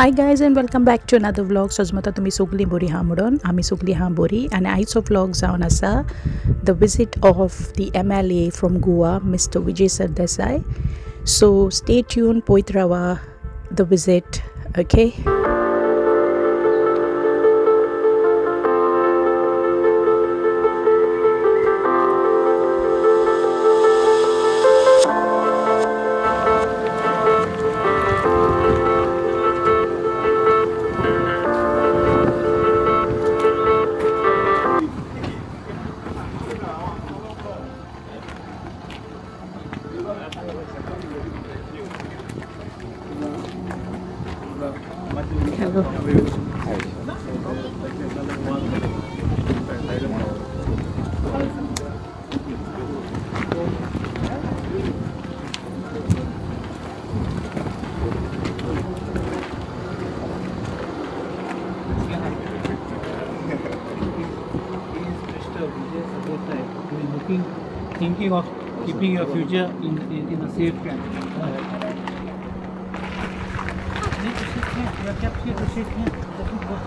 Hi guys and welcome back to another vlog. So आता तुम्ही सगळी बरी हा म्हणून आम्ही सगळी हा बरी आणि आयचो vlog जावन आसा the visit of the MLA from Goa, Mr. Vijay Sardesai. So stay tuned, पळयत रावा the visit, okay? Hello. Thinking of keeping your future in a safe hand. Need to shake hands. You are kept here to shake hands. Doesn't work.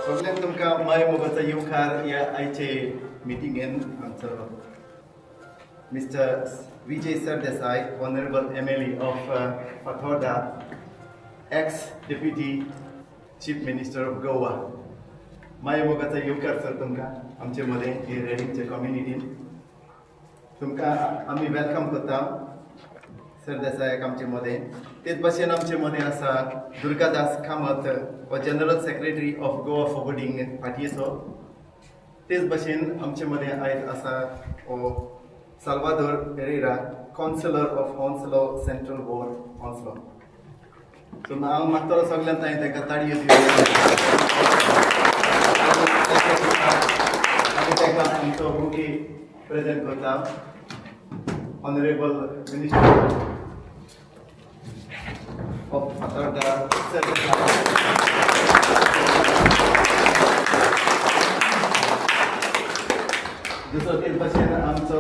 सगळ्यांक तुमकां माय मोगाचो येवकार ह्या आयचे मिटिंगेन आमचो mister Vijay Sardesai, honourable MLA of Fatorda, ex deputy chief minister of Goa. माय मोगाचो येवकार सर तुमकां आमचे मदें हे रेडींगचे कम्युनिटीन. तुमकां आमी वेलकम करता सरदेसायाक आमचे मदें. तेच भाशेन आमचे मदें आसा दुर्गादास कामत, हो general secretary of Goa forwarding पार्टीचो. तेच भाशेन आमचे मदें आयज आसा हो साल्वादोर पेरेरा, कावन्सिलर ऑफ ऑन्सलो सेंट्रल बोर्ड ऑन्सलो. सो हांव मागतलो सगळ्यांत हांवें ताका ताळयो आमी ताका आमचो बुके प्रेजेंट करता. ऑनरेबल मिनिस्टर of Fatarda दुसरो तेच भाशेन आमचो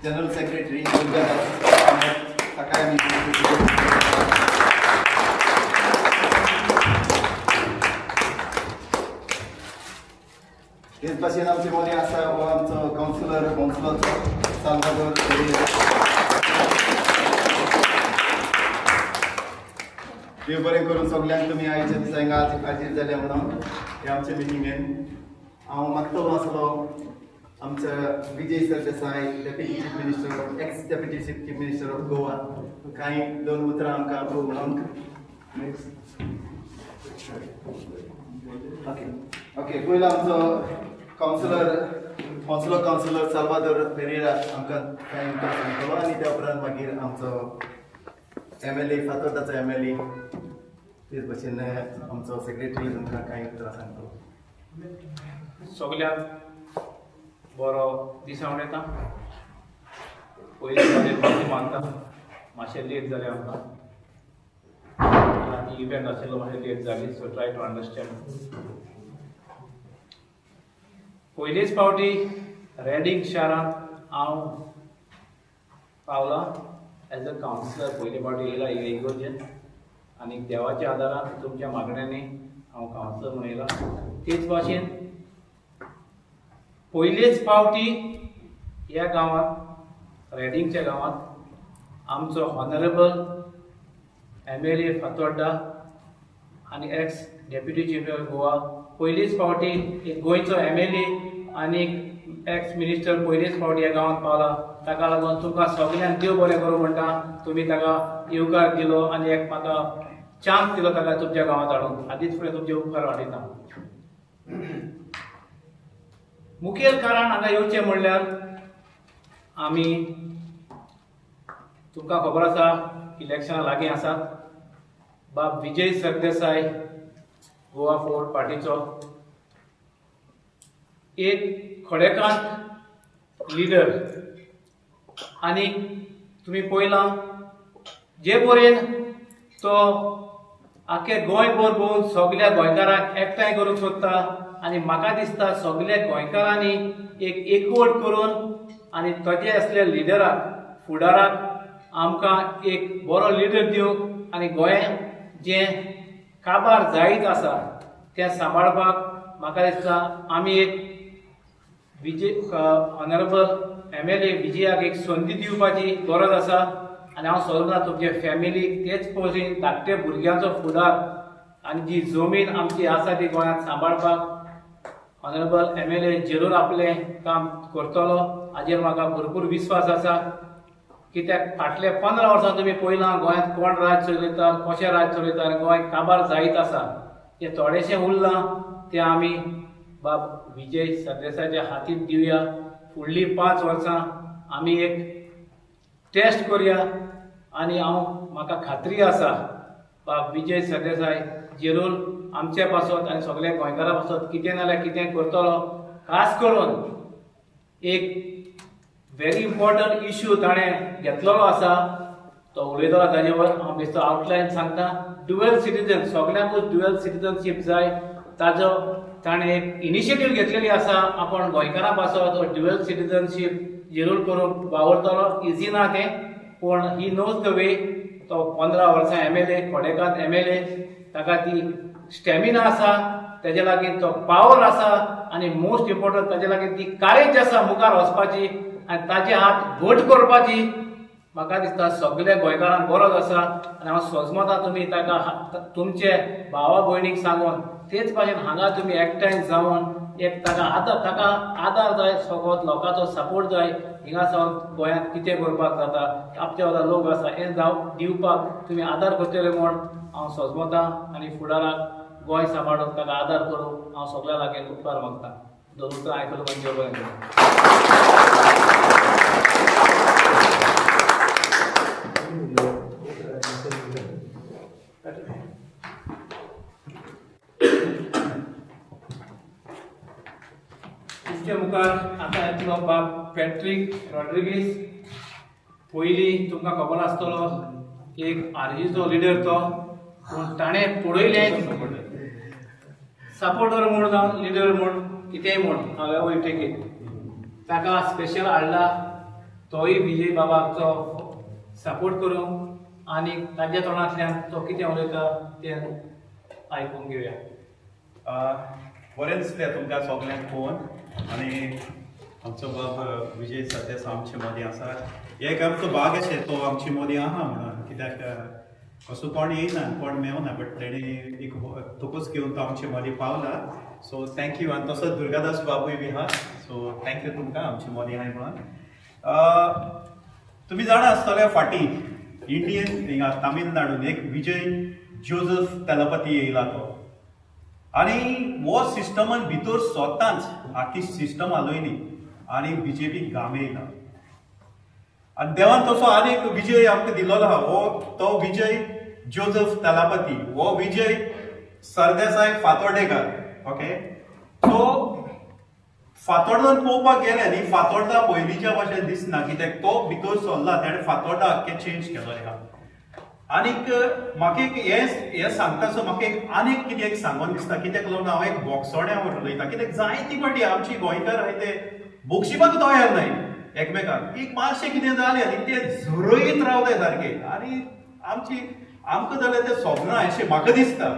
जनरल सेक्रेटरी सकाळी तेच भाशेन आमचे मदें आसा हो आमचो कावन्सिलर कावन्सिलरचो साल्वादोर पेरेरा. देव बरें करून सगळ्यांक तुमी आयच्या दिसा हिंगा हाजीर जाले म्हणून हे आमचे मिटिंगेन. हांव मागतलो आसलो आमच्या Vijay Sardesai, deputy chief minister, ex deputy chief minister of Goa, कांय दोन उतरां आमकां अप्रूव म्हणून. ओके पयलो आमचो कावन्सिलर साल्वादोर पेरेरा आमकां कांय उतरां सांगतलो आनी त्या उपरांत मागीर आमचो MLA फातोर्डाचो MLA तेच भाशेन आमचो सेक्रेटरी तुमकां कांय उतरां सांगतलो. सगळ्यांक बरो दिसावण येता. पयलीं माफी मागता, मातशें लेट जालें आमकां आनी इव्हेंट आशिल्लो मातशें लेट जाली. So try to understand. पयलीच फावटी रेडींग शारांत हांव पावला एज अ कावन्सिलर. पयले फावटी येयला इगोर्जेन आनी देवाच्या आदारान तुमच्या मागण्यांनी हांव कावन्सिलर म्हणून येयला. तेच भाशेन पयलेच फावटी ह्या गांवांत, रेडींगच्या गांवांत आमचो ऑनरेबल MLA फातोर्डा आनी x deputy chief of Goa पयलीच फावटी एक गोंयचो MLA आनी एक्स मिनिस्टर पयलीच फावटी ह्या गांवांत पावला. ताका लागून तुमकां सगळ्यांक देव बरें करूं म्हणटा. तुमी ताका येवकार दिलो आनी एक म्हाका चान्स दिलो ताका तुमच्या गांवांत हाडून. आदींच फुडें तुमचे उपकार वाडयता. मुखेल कारण हांगा येवचें म्हणल्यार आमी तुमकां खबर आसा इलेक्शनां लागीं आसात. बाब विजय सरदेसाय गोवा फोर्ट पार्टीचो एक खडेकांत लिडर आनी तुमी पळयलां जे परेन तो आख्खे गोंयभर भोंवून सगळ्या गोंयकारांक एकठांय करूंक सोदता आनी म्हाका दिसता सगळ्या गोंयकारांनी एक एकवट करून आनी ताचे असल्या लिडराक फुडाराक आमकां एक बरो लिडर दिवंक आनी गोंय जें काबार जायत आसा तें सांबाळपाक म्हाका दिसता आमी एक विजय ऑनरेबल MLA विजयाक एक संदी दिवपाची गरज आसा. आनी हांव सोदना तुमचे फॅमिलीक तेच पळोवन धाकटे भुरग्यांचो फुडार आनी जी जमीन आमची आसा ती गोंयांत सांबाळपाक ऑनरेबल MLA जरूर आपलें काम करतलो हाजेर म्हाका भरपूर विस्वास आसा. कित्याक फाटले 15 वर्सां तुमी पळयलां गोंयांत कोण राज चलयता, कशें राज चलयता आनी गोंय काबार जायत आसा. तें थोडेशें उरलां तें आमी बाब विजय सरदेसायच्या हातींत दिवया. फुडलीं 5 वर्सां आमी एक टेस्ट करया आनी म्हाका खात्री आसा बाब विजय सरदेसाय जरूर आमचे पासत आनी सगळ्या गोंयकारां पासत कितें नाल्यार कितें करतलो. खास करून एक व्हेरी इम्पॉर्टंट इश्यू ताणें घेतलेलो आसा तो उलयतलो ताजे वर. हांव बेश्टो आउटलायन सांगता. ड्युअल सिटीजन सगळ्यांकूच ड्युअल सिटीजनशीप जाय ताजो ताणें एक इनिशिएटीव घेतलेली आसा. आपण गोंयकारां पासत ड्युअल सिटीजनशीप जरूर करूंक वावरतलो. इजी ना तें पूण ही नोज द वे. तो 15 वर्सां MLA खोडेकांत MLA ताका ती स्टॅमिना आसा, ताजे लागीं तो पावर आसा आनी मोस्ट इम्पॉर्टंट ताजे लागीं ती कारेज आसा मुखार वचपाची आनी ताजे हात घट करपाची. म्हाका दिसता सगळ्या गोंयकारांक गरज आसा आनी हांव सोजमता तुमी ताका तुमचे भावा भयणीक सांगून तेच भाशेन हांगा तुमी एकठांय जावन एक ताका आदार जाय, सगळ्या लोकांचो सपोर्ट जाय. हिंगा सावन गोंयांत कितें करपाक जाता आपचे वाला लोक आसा हें दिवपाक तुमी आदार करतले म्हूण हांव सोजमता आनी फुडाराक गोंय सांबाळून ताका आदार करूंक हांव सगळ्या लागीं उपकार मागता. दोन उतरां आयकलो म्हणजे बरें तुमच्या मुखार आतां येतलो बाब पॅट्रीक रॉड्रिगीस. पयलीं तुमकां खबर आसतलो एक RGचो लिडर तो पूण ताणें पळयलें सपोर्टर म्हूण जावन लिडर म्हूण कितेंय म्हूण हांवें वैठकीत ताका स्पेशल हाडला तोय विजय बाबाचो सपोर्ट करूंक आनी ताज्या तोंडांतल्यान तो कितें उलयता तें आयकूंक घेवया. बरें दिसलें तुमकां सगळ्यांक पळोवन आनी आमचो बाब विजय सरदेसाय आमचे मदीं आसा. एक आमचो भाग अशें तो आमचे मदीं आहा म्हणून कित्याक असो कोण येयना कोण मेवना बट तेणी एक तुकूच घेवन तो आमचे मदीं पावला. So thank you. आनी तसोच दुर्गादास बाबूय बी आहा. सो थँक्यू तुमकां आमचे मदीं आहाय म्हणून. तुमी जाणा आसतले फाटीं इंडियन हिंगा तामिळनाडून एक विजय जोझफ तलपती येयला तो आनी हो सिस्टमान भितर स्वताच आख्खी सिस्टम हालयली आनी BJP घाम येयला. आनी देवान तसो आनीक विजय आमकां दिलोलो आहा. हो तो विजय जोझफ तलापती, हो विजय सरदेसाय फातोर्डेकार. ओके. सो फातोर्डान पळोवपाक गेले न्ही फातोर्डा पयलींच्या भशेन दिसना कित्याक तो भितर सरला ताणें फातोर्डा आख्खें चेंज केलेलें आहा. आनीक म्हाका एक हें सांगतासो म्हाका एक आनीक कितें एक सांगून दिसता कित्याक लागून हांव एक बोक्सोड्यावर उलयतां कित्याक जायती फाटी आमची गोंयकार आहाय ते बोक्षिपाक तयार नाय एकमेकांक. एक मातशें कितें जालें आनी ते झुरयत रावताय सारके आनी आमकां जाल्यार तें सोबना अशें म्हाका दिसता.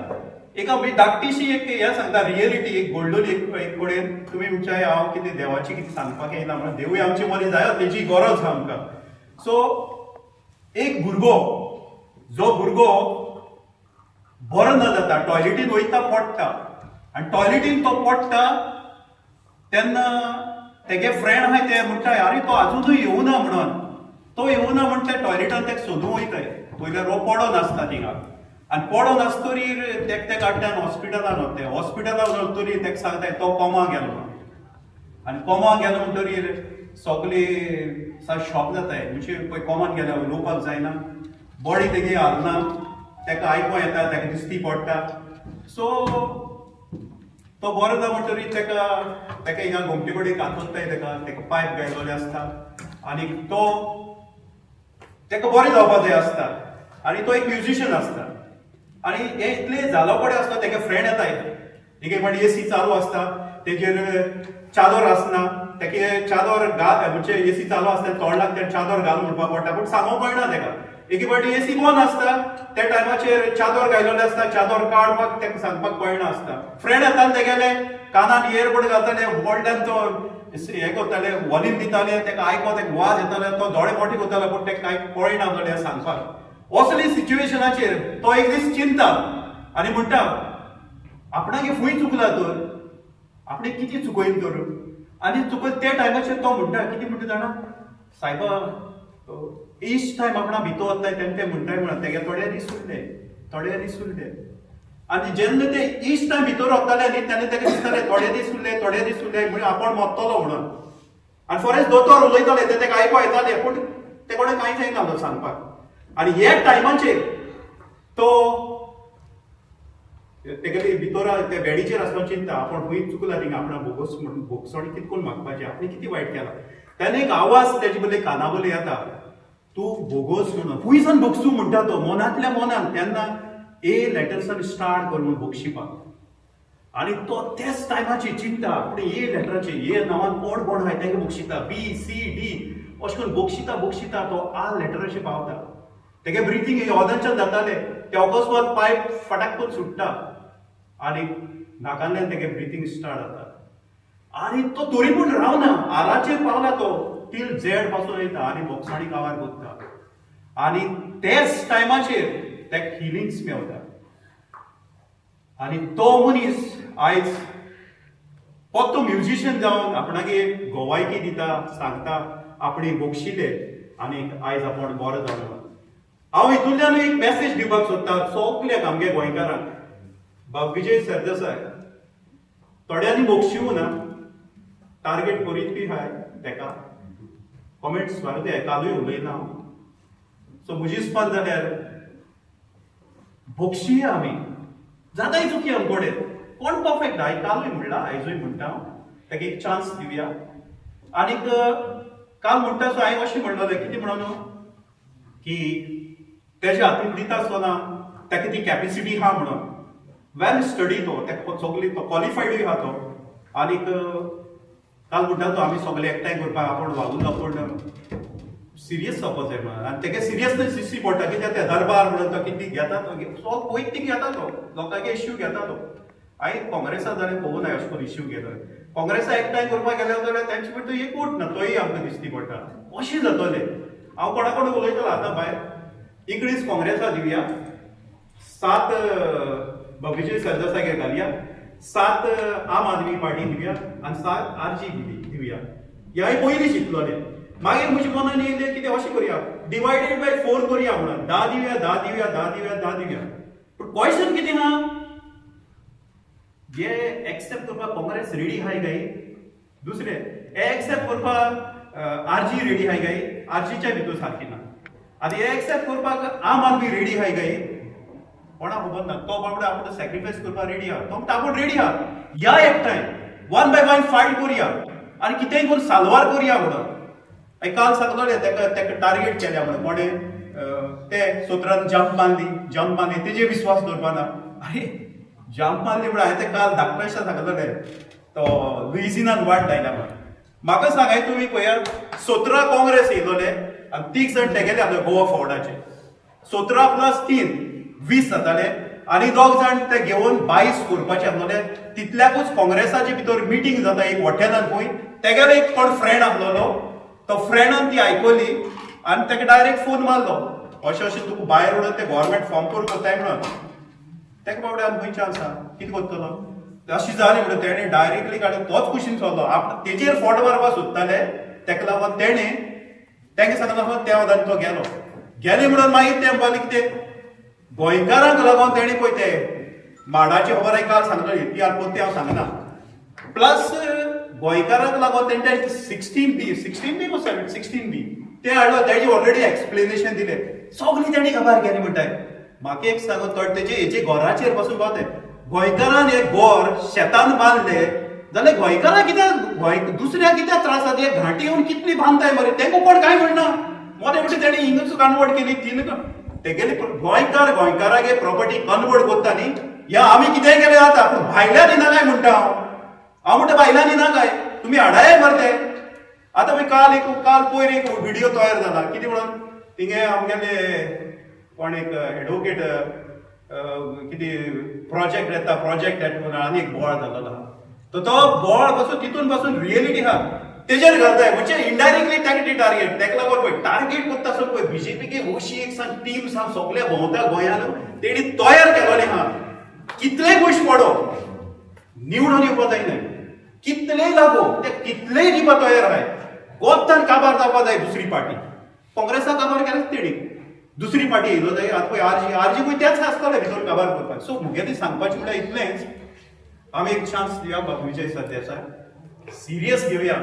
एक धाकटीशी एक हें सांगता रियलिटी एक गोल्डन एक कडेन तुमी म्हणशाय हांव कितें देवाची कितें सांगपाक येयना म्हणून देवूय आमचे मदीं जाय तेजी गरज आहा आमकां. सो एक भुरगो जो भुरगो बरो न जाता टॉयलेटीन वयता पडटा आनी टॉयलेटीन तो पडटा तेन्ना तेगे फ्रेंड आहाय ते म्हणटाय अरे तो आजूनय येवना म्हणून तो येवना म्हणून ते टॉयलेटान तेका सोदूंक वयताय पयले पडोन आसता थिंगा आनी पडोन आसतरी तेका काडटान हॉस्पिटलान व्हरताय हॉस्पिटलान व्हरतरी तेका सांगताय तो कोमा गेलो आनी कोमा गेलो म्हणटरी सगळी शॉक जाताय म्हणजे पळय कोमान गेल्या उलोवपाक जायना बॉडी तेगे हालना तेका आयकूं येता तेका दिश्टी पडटा सो तो बरो जा म्हणटरी तेका हिंगा घुमटी कडेन कातोत्ताय तेका पायप गायलोले आसता आनी तो तेका बरें जावपाक जाय आसता आनी तो एक म्युजिशियन आसता आनी हे इतले जालो पडे आसता तेगे फ्रेंड येताय एक म्हणजे एसी चालू आसता तेजेर चादर आसना तेगे चादर घाल म्हणजे एसी चालू आसता तोंडाक ते चादर घाल म्हणपाक पडटा पूण सांगूंक कळना तेका एक फावटी एसी बंद आसता त्या टायमाचेर चादर घायलोले आसता चादर काडपाक तेका सांगपाक कळना आसता फ्रेंड येताले तेगेले कानान इयरबड घालताले व्हडल्यान तो हे करताले वॉल्यूम दिताले तेका आयकोन एक वाज येताले तो दोळे मोठे करतालो पूण तेका कांय कळना जालें सांगपाक असली सिच्युएशनाचेर तो एक दीस चिंता आनी म्हणटा आपणाक फूय चुकला तर आपणे कितें चुकयन तर आनी चुकत त्या टायमाचेर तो म्हणटा कितें म्हणटा जाणा सायबा इच टायम आपणा भितर वताय तेन्ना ते म्हणटाय म्हणून तेगे थोडे दीस उरले आनी जेन्ना ते इच टायम भितर वताले न्ही तेन्ना तेका दिसताले थोडे दीस उरले म्हणजे आपण मरतलो म्हणून आनी फॉरेस्ट दोतोर उलयताले ते तेका आयकूं येताले पूण ते कोणें कांयच येनासलो सांगपाक आनी हे टायमाचेर तो तेगेली भितर त्या बेडीचेर आसलो चिंता आपण खंय चुकला थिंगा आपणा बोगस म्हणून बोगसोडी कितकोन मागपाचें आपणें कितें वायट केलां तेन्ना एक आवाज तेजे बद्दल कानाबले येता तूं बोगस म्हणून खुंयसान बोगसूं म्हणटा तो मनांतल्या मनान तेन्ना ए लेटर्सान स्टार्ट कर म्हणून बोगशिपाक आनी तो त्याच टायमाची चिंता पूण ए लेटराचे ए नांवान कोण आहाय तेका बोगशिता बी सी डी अशें करून बोगशिता तो आ लेटराचेर पावता तेगे ब्रिथींग योदांच्यान जाताले ते अकस्मात पायप फटाक करून सुट्टा आनी नाकांतल्यान तेगे ब्रिथींग स्टार्ट जाता आनी तो तरी पूण रावना आराचेर पावला तो टील झेड पासून येता आनी बोक्साणी कावार कोत्ता आनी तेच टायमाचेर तेका हिलिंग्स मेवता आनी तो मनीस आयज फक्त म्युजिशियन जावन आपणागे गोवायकी दिता सांगता आपणे बोगशिले आनी आयज आपण बरो जालो हांव हितूंतल्यान एक मॅसेज दिवपाक सोदता सगळ्याक आमगे गोंयकारांक बाब विजय सरदेसाय थोड्यांनी बोगशिवूं ना टार्गेट करीत बी हाय तेका कमेंट्स मारते कालूय उलयना हांव सो म्हजी स्पंद जाल्यार बोगशिया आमी जाताय चुकी आमकोडे कोण परफेक्ट हांव कालूय म्हणला आयजूय म्हणटा हांव तेका एक चान्स दिवया आनीक काल म्हणटा सो हांवें अशें म्हणलोलें कितें म्हणून की तेज्या हातीन दिता आसतना तेका ती कॅपेसिटी आहा म्हणून वेल स्टडी तो तेका सगळी तो क्वॉलिफायडूय आहा तो आनीक काल म्हणटा तो आमी सगळे एकठांय करपाक आपण वागून पूण सिरियस जावपाक जाय म्हणून आनी तेका सिरियसनेस दिसची पडटा कित्याक ते दरबार म्हणून तो कितें घेता तो सो वैतीक घेता तो लोकांचे इश्यू घेता तो हांवें काँग्रेसा जाल्यार पळोवं ना अशें करून इश्यू घेता काँग्रेसा एकठांय करपाक गेले जाल्यार तेंचे भितर एकूट ना तोय आमकां दिसती पडटा अशें जातलें हांव कोणा कडेन उलयतलो आतां भायर इकडेच काँग्रेसा दिवया 7 विजय सरदेसायक घालया 7 आम आदमी पार्टी दिवया आनी 7 RGB दिवया ह्या पयलीं चिंतलोलें मागीर म्हज्या मनान येयलें कितें अशें करया डिवायडेड बाय 4 करया म्हणून 10 दिवया पूण क्वेश्चन कितें आहा हे एक्सेप्ट करपाक काँग्रेस रेडी आहाय गाय दुसरें हे एक्सेप्ट करपाक RG रेडी आहाय गाय RGच्या भितर सारकी ना आनी हे एक्सेप्ट करपाक आम आदमी रेडी आहाय गाय कोणा खबर ना तो बाबडा आपण सॅक्रिफायस करपाक रेडी आहा तो आपण रेडी आहा या एकठांय 1 by 1 फायट करूया आनी कितेंय करून साल्वार करूया म्हणून हांवें काल सांगलोलें तेका टार्गेट केल्या म्हणून कोणें ते सोत्रान जंप बांदली तेजेर विश्वास दवरपाना अरे जंप मारली म्हणून हांवें ते काल धाकटेशें सांगलोलें तो लुइजिनान वाट लायला म्हणून म्हाका सांगाय तुमी पळयात 17 काँग्रेस येयलोले आनी 30 जाण तेगेले आसले गोवा फॉर्डाचे 17 + 3 20 जाताले आनी 2 जाण ते घेवन 22 करपाचे आसलोले तितल्याकूच काँग्रेसाचे भितर मिटींग जाता एक हॉटेलान खंय तेगेलो एक कोण फ्रेंड आसलोलो तो फ्रेंडान ती आयकली आनी तेका डायरेक्ट फोन मारलो अशें तुका भायर उडोवन ते गव्हर्मेंट फॉर्म कोताय म्हणून तेका बाबड्यान खंयचे आसा कितें करतलो अशी जाली म्हणून तेणे डायरेक्टली काडून तोच कुशीन चल्लो आपण तेजेर फोट मारपा सोदताले तेका लागून तेणे तेंगे सांगता त्या वदान तो गेलो गेले म्हणून मागीर ते म्हणपाक कितें गोंयकारांक लागून तेणी पळय ते माडाची खबर हांवें काल सांगली ती आतां हांव सांगना प्लस गोंयकारांक लागून तेंचे 16B ते हाडलो तेजी ऑलरेडी एक्सप्लेनेशन दिले सगळी तेणी खबर केली म्हणटाय म्हाका एक सांगो तो तेजे हेजे घराचेर पासून पावते गोंयकारान एक घर शेतान बांदले जाल्यार गोंयकारां कित्याक दुसऱ्या कित्याक त्रास जाता एक घाटी येवन कितली बांदताय मरे तेंका कोण काय म्हणना मोठे मोठे तेणी हिंगूच कन्वर्ट केली तीन तेगेली गोंयकारांक प्रॉपर्टी कन्वर्ट करता न्ही या आमी कितें केलें जाता पूण भायल्यान दिना काय म्हणटा हांव म्हणटा भायल्यान दिना काय तुमी हाडाय मरे ते आतां काल पयर एक व्हिडिओ तयार जाला कितें म्हणून तिंगे आमगेले कोण एक एडवोकेट कितें प्रोजेक्ट येता म्हणून आनी एक बोवाळ जाल्लो तो बोवाळ पासून तितून पासून रियलिटी आहा तेजेर घालताय म्हणजे इनडायरेक्टली ताका ती टार्गेट तेका लागून पळय टार्गेट करता आसतना पळय बीजेपीक अशी एक टीम सगळ्या भोंवता गोंयांत तेणी तयार केलोली आहा कितलेय पयशे पडो निवडून येवपा जायना कितलेय लागो ते कितलेय दिवपा तयार आहाय गोंतान काबार जावपा जाय दुसरी पार्टी काँग्रेसाक काबार केलेच तेणी दुसरी पार्टी येयलो जाय आतां पळय आरजी पळय तेच आसतले भितर काबार करपाक सो मुगे ती सांगपाचें म्हळ्यार इतलेंच आमी एक चान्स दिवया विजय सरदेसाय सिरियस घेवया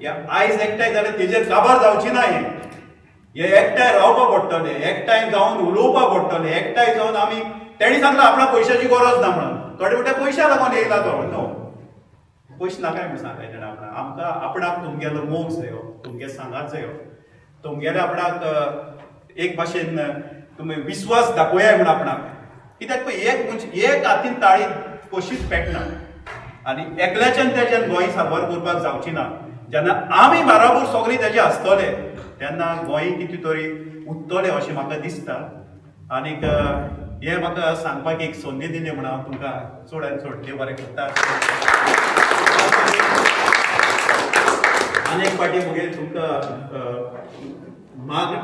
या आयज एकठांय जाल्यार तेजेर काबार जावची ना हे एकठांय रावपा पडटले एकठांय जावन उलोवपा पडटले एकठांय जावन आमी तेणी सांगला आपणा पयशाची गरज ना म्हणून थोडे मोठे पयशा लागून येयला तो नो पयशे नाकाय म्हणून सांगाय तेणें आमकां आपणाक तुमगेलो मोग जायो तुमगे सांगात जायो तुमगेले आपणाक एक भाशेन तुमी विश्वास दाखोवया म्हणून आपणाक कित्याक पळय एक हातीन ताळी कशीच पेटना आनी एकल्याच्यान तेच्यान गोंय सारवार करपाक जावची ना जेन्ना आमी बाराबर सगळीं तेजे आसतले तेन्ना गोंय कितें तरी उरतलें अशें म्हाका दिसता आनीक हे म्हाका सांगपाक एक संदी दिली म्हणून हांव तुमकां चड चड देव बरें करता आनी एक फावटी मुगे तुमकां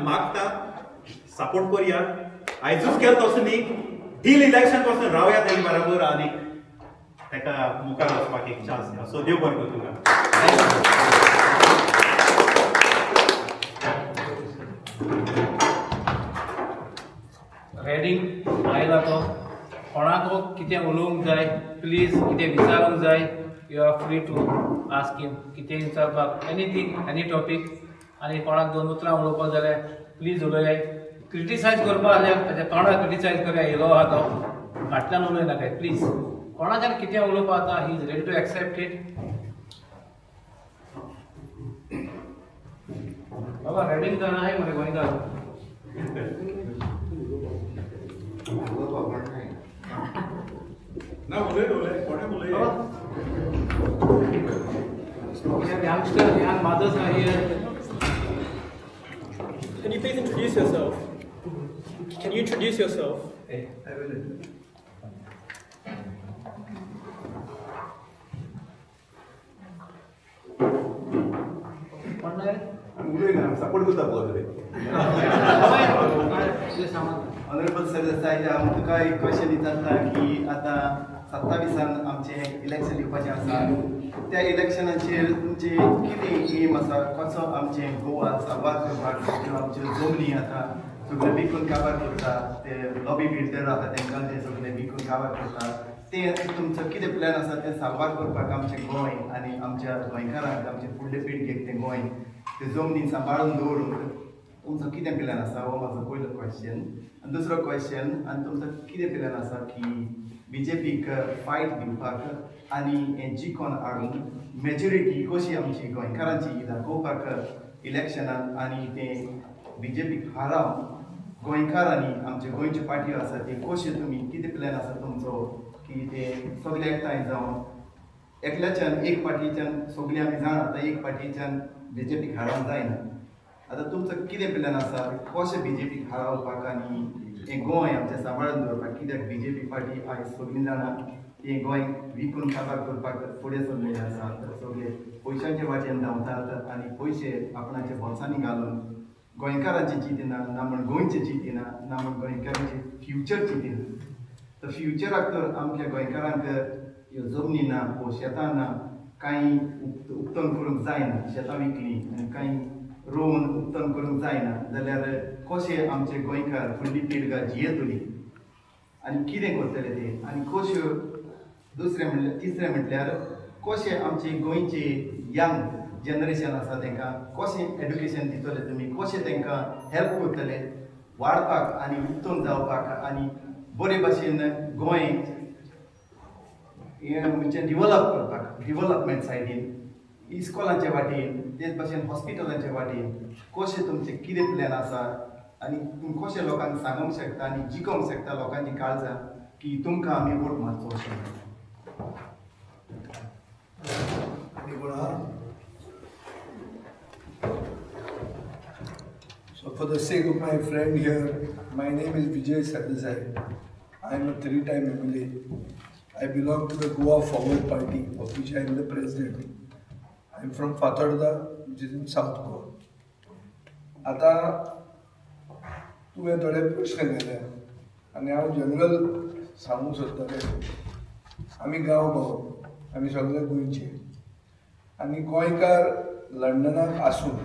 मागता सपोर्ट करया आयजूच केलो तसो न्ही डील इलेक्शन पासून रावया तेजे बरोबर आनी तेका मुखार वचपाक एक चान्स दिया सो देव बरें करूं तुमकां रेडींग आयला तो कोणाको कितें उलोवंक जाय प्लीज कितें विचारूंक जाय you are free to ask him कितें विचारपाक एनीथींग एनी टॉपीक आनी कोणाक दोन उतरां उलोवपाक जाल्यार प्लीज उलयाय क्रिटिसायज करपा जाल्यार ताच्या तोंडार क्रिटिसायज करया येयलो आहा तो फाटल्यान उलयनाकाय प्लीज कोणाच्यान कितें उलोवपा जाता he is ready to accept it बाबा रेडींग जाणा आहाय मरे गोंयकार ना उलय कोणे उलय youngster, young mothers are here. Can you please introduce yourself? Can you introduce yourself? I will. Support करता बोलतले ऑनरेबल सरदेसाय तुका एक क्वेश्चन विचारता की आतां 27 आमचे इलेक्शन येवपाचें आसा त्या इलेक्शनाचेर तुमचे कितें एम आसा कसो आमचे गोवा सारवार करपाक किंवा आमच्यो जमनी आतां सगळे विकून काबार करता ते लॉबी बिल्डर आसा तांकां ते सगळे विकून काबार करता ते तुमचो कितें प्लॅन आसा ते सारवार करपाक आमचें गोंय आनी आमच्या गोंयकारांक आमचे फुडले पिळगेक तें गोंय ते जमनी सांबाळून दवरूंक तुमचो कितें प्लॅन आसा हो म्हाजो पयलो क्वेश्चन आनी दुसरो क्वेश्चन आनी तुमचो कितें प्लॅन आसा की बीजेपीक फायट दिवपाक आनी हें जिखोन हाडूंक मेजॉरिटी कशी आमची गोंयकारांची दाखोवपाक इलेक्शनान आनी तें बीजेपीक हारावन गोंयकारांनी आमचे गोंयच्यो पार्ट्यो आसा ते कशे तुमी कितें प्लॅन आसा तुमचो की ते सगळे एकठांय जावन एकल्याच्यान एक पार्टीच्यान सगळीं आमी जाण आतां एक पार्टीच्यान बीजेपीक हारोवंक जायना आतां तुमचो कितें प्लॅन आसा कशें बीजेपीक हारोवपाक आनी हें गोंय आमचें सांबाळून दवरपाक कित्याक बीजेपी पार्टी आयज सगळीं जाणां हें गोंय विकून काबार करपाक फुडें सरलेले आसात सगळे पयशांचे वाटेन धांवतात आनी पयशे आपणाच्या बोल्सांनी घालून गोंयकारांची चिंतिना ना म्हण गोंयचें चिंतिना ना म्हण गोंयकारांचें फ्युचर चिंतिना तर फ्युचराक तर आमच्या गोंयकारांक ह्यो जमनी ना वो शेतां ना कांय उक्तन करूंक जायना शेतां विकलीं आनी कांय रोवन उक्तन करूंक जायना जाल्यार कशे आमचे गोंयकार फुडली पिळगा जियेतली आनी कितें करतले ते आनी कश्यो दुसरें म्हणल्यार तिसरें म्हटल्यार कशे आमचे गोंयचे यंग जनरेशन आसा तांकां कशें एड्युकेशन दितले तुमी कशें तांकां हेल्प करतले वाडपाक आनी उत्तम जावपाक आनी बरे भाशेन गोंय म्हणजे डिवलप करपाक डिवलपमेंट सायडीन इस्कॉलांचे वाटेन तेच भाशेन हॉस्पिटलांचे वाटेन कशें तुमचे कितें प्लॅन आसा आनी तुमी कशें लोकांक सांगूंक शकता आनी जिखोवंक शकता लोकांची काळजां की तुमकां आमी वोट मारचो अशें So for the sake of my friend here, my name is Vijay Sardesai. I am a 3-time MLA. I belong to the Goa Forward Party, of which I am the president. I am from Fatharda, which is in South Goa. आता तुवें थोडे प्रश्न केले आनी हांव general सांगूंक सोदतालें आमी गांव भाव आमी सगळे गोंयचे आनी गोंयकार लंडनाक आसून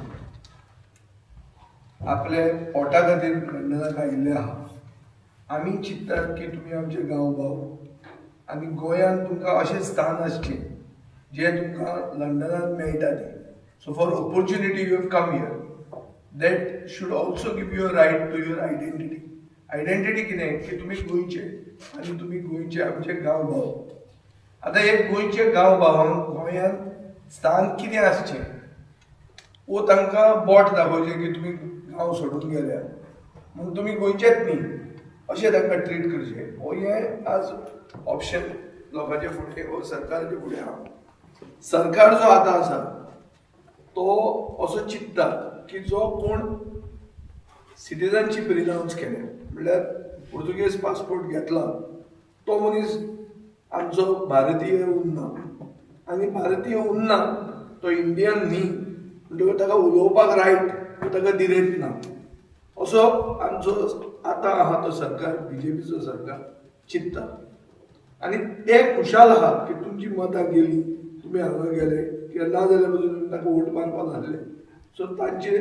आपले पोटा खातीर लंडनाक आयिल्ले आहा आमी चिंततात की तुमी आमचे गांव भाव आनी गोंयांत तुमकां अशें स्थान आसचें जें तुमकां लंडनांत मेळटा तें so for opportunity you have come here that should also give you a right to your identity कितें की तुमी गोंयचे आनी तुमी गोंयचे आमचे गांव भाव आतां हे गोंयचे गांव भावांक गोंयांत स्थान कितें आसचें वो तांकां बोट दाखोवचें की तुमी गांव सोडून गेल्या म्हूण तुमी गोंयचेच न्ही अशें तांकां ट्रीट करचें हो हें आज ऑप्शन लोकांचे फुडें वो सरकाराचे फुडें आहा सरकार जो आतां आसा तो असो चिंतता की जो कोण सिटीजनशीप रिनावन्स केलें म्हणल्यार पोर्तुगेज पासपोर्ट घेतला तो मनीस आमचो भारतीय उरना आनी भारतीय उरना तो इंडियन न्ही म्हणटकच ताका उलोवपाक रायट ताका दिरेत ना असो आमचो आतां आहा तो सरकार बीजेपीचो सरकार चिंतता आनी ते खुशाल आहा की तुमची मतां गेली तुमी हांगा गेले किंवां ना जाल्यार तुमी ताका वोट मारपाक लागले सो तांचे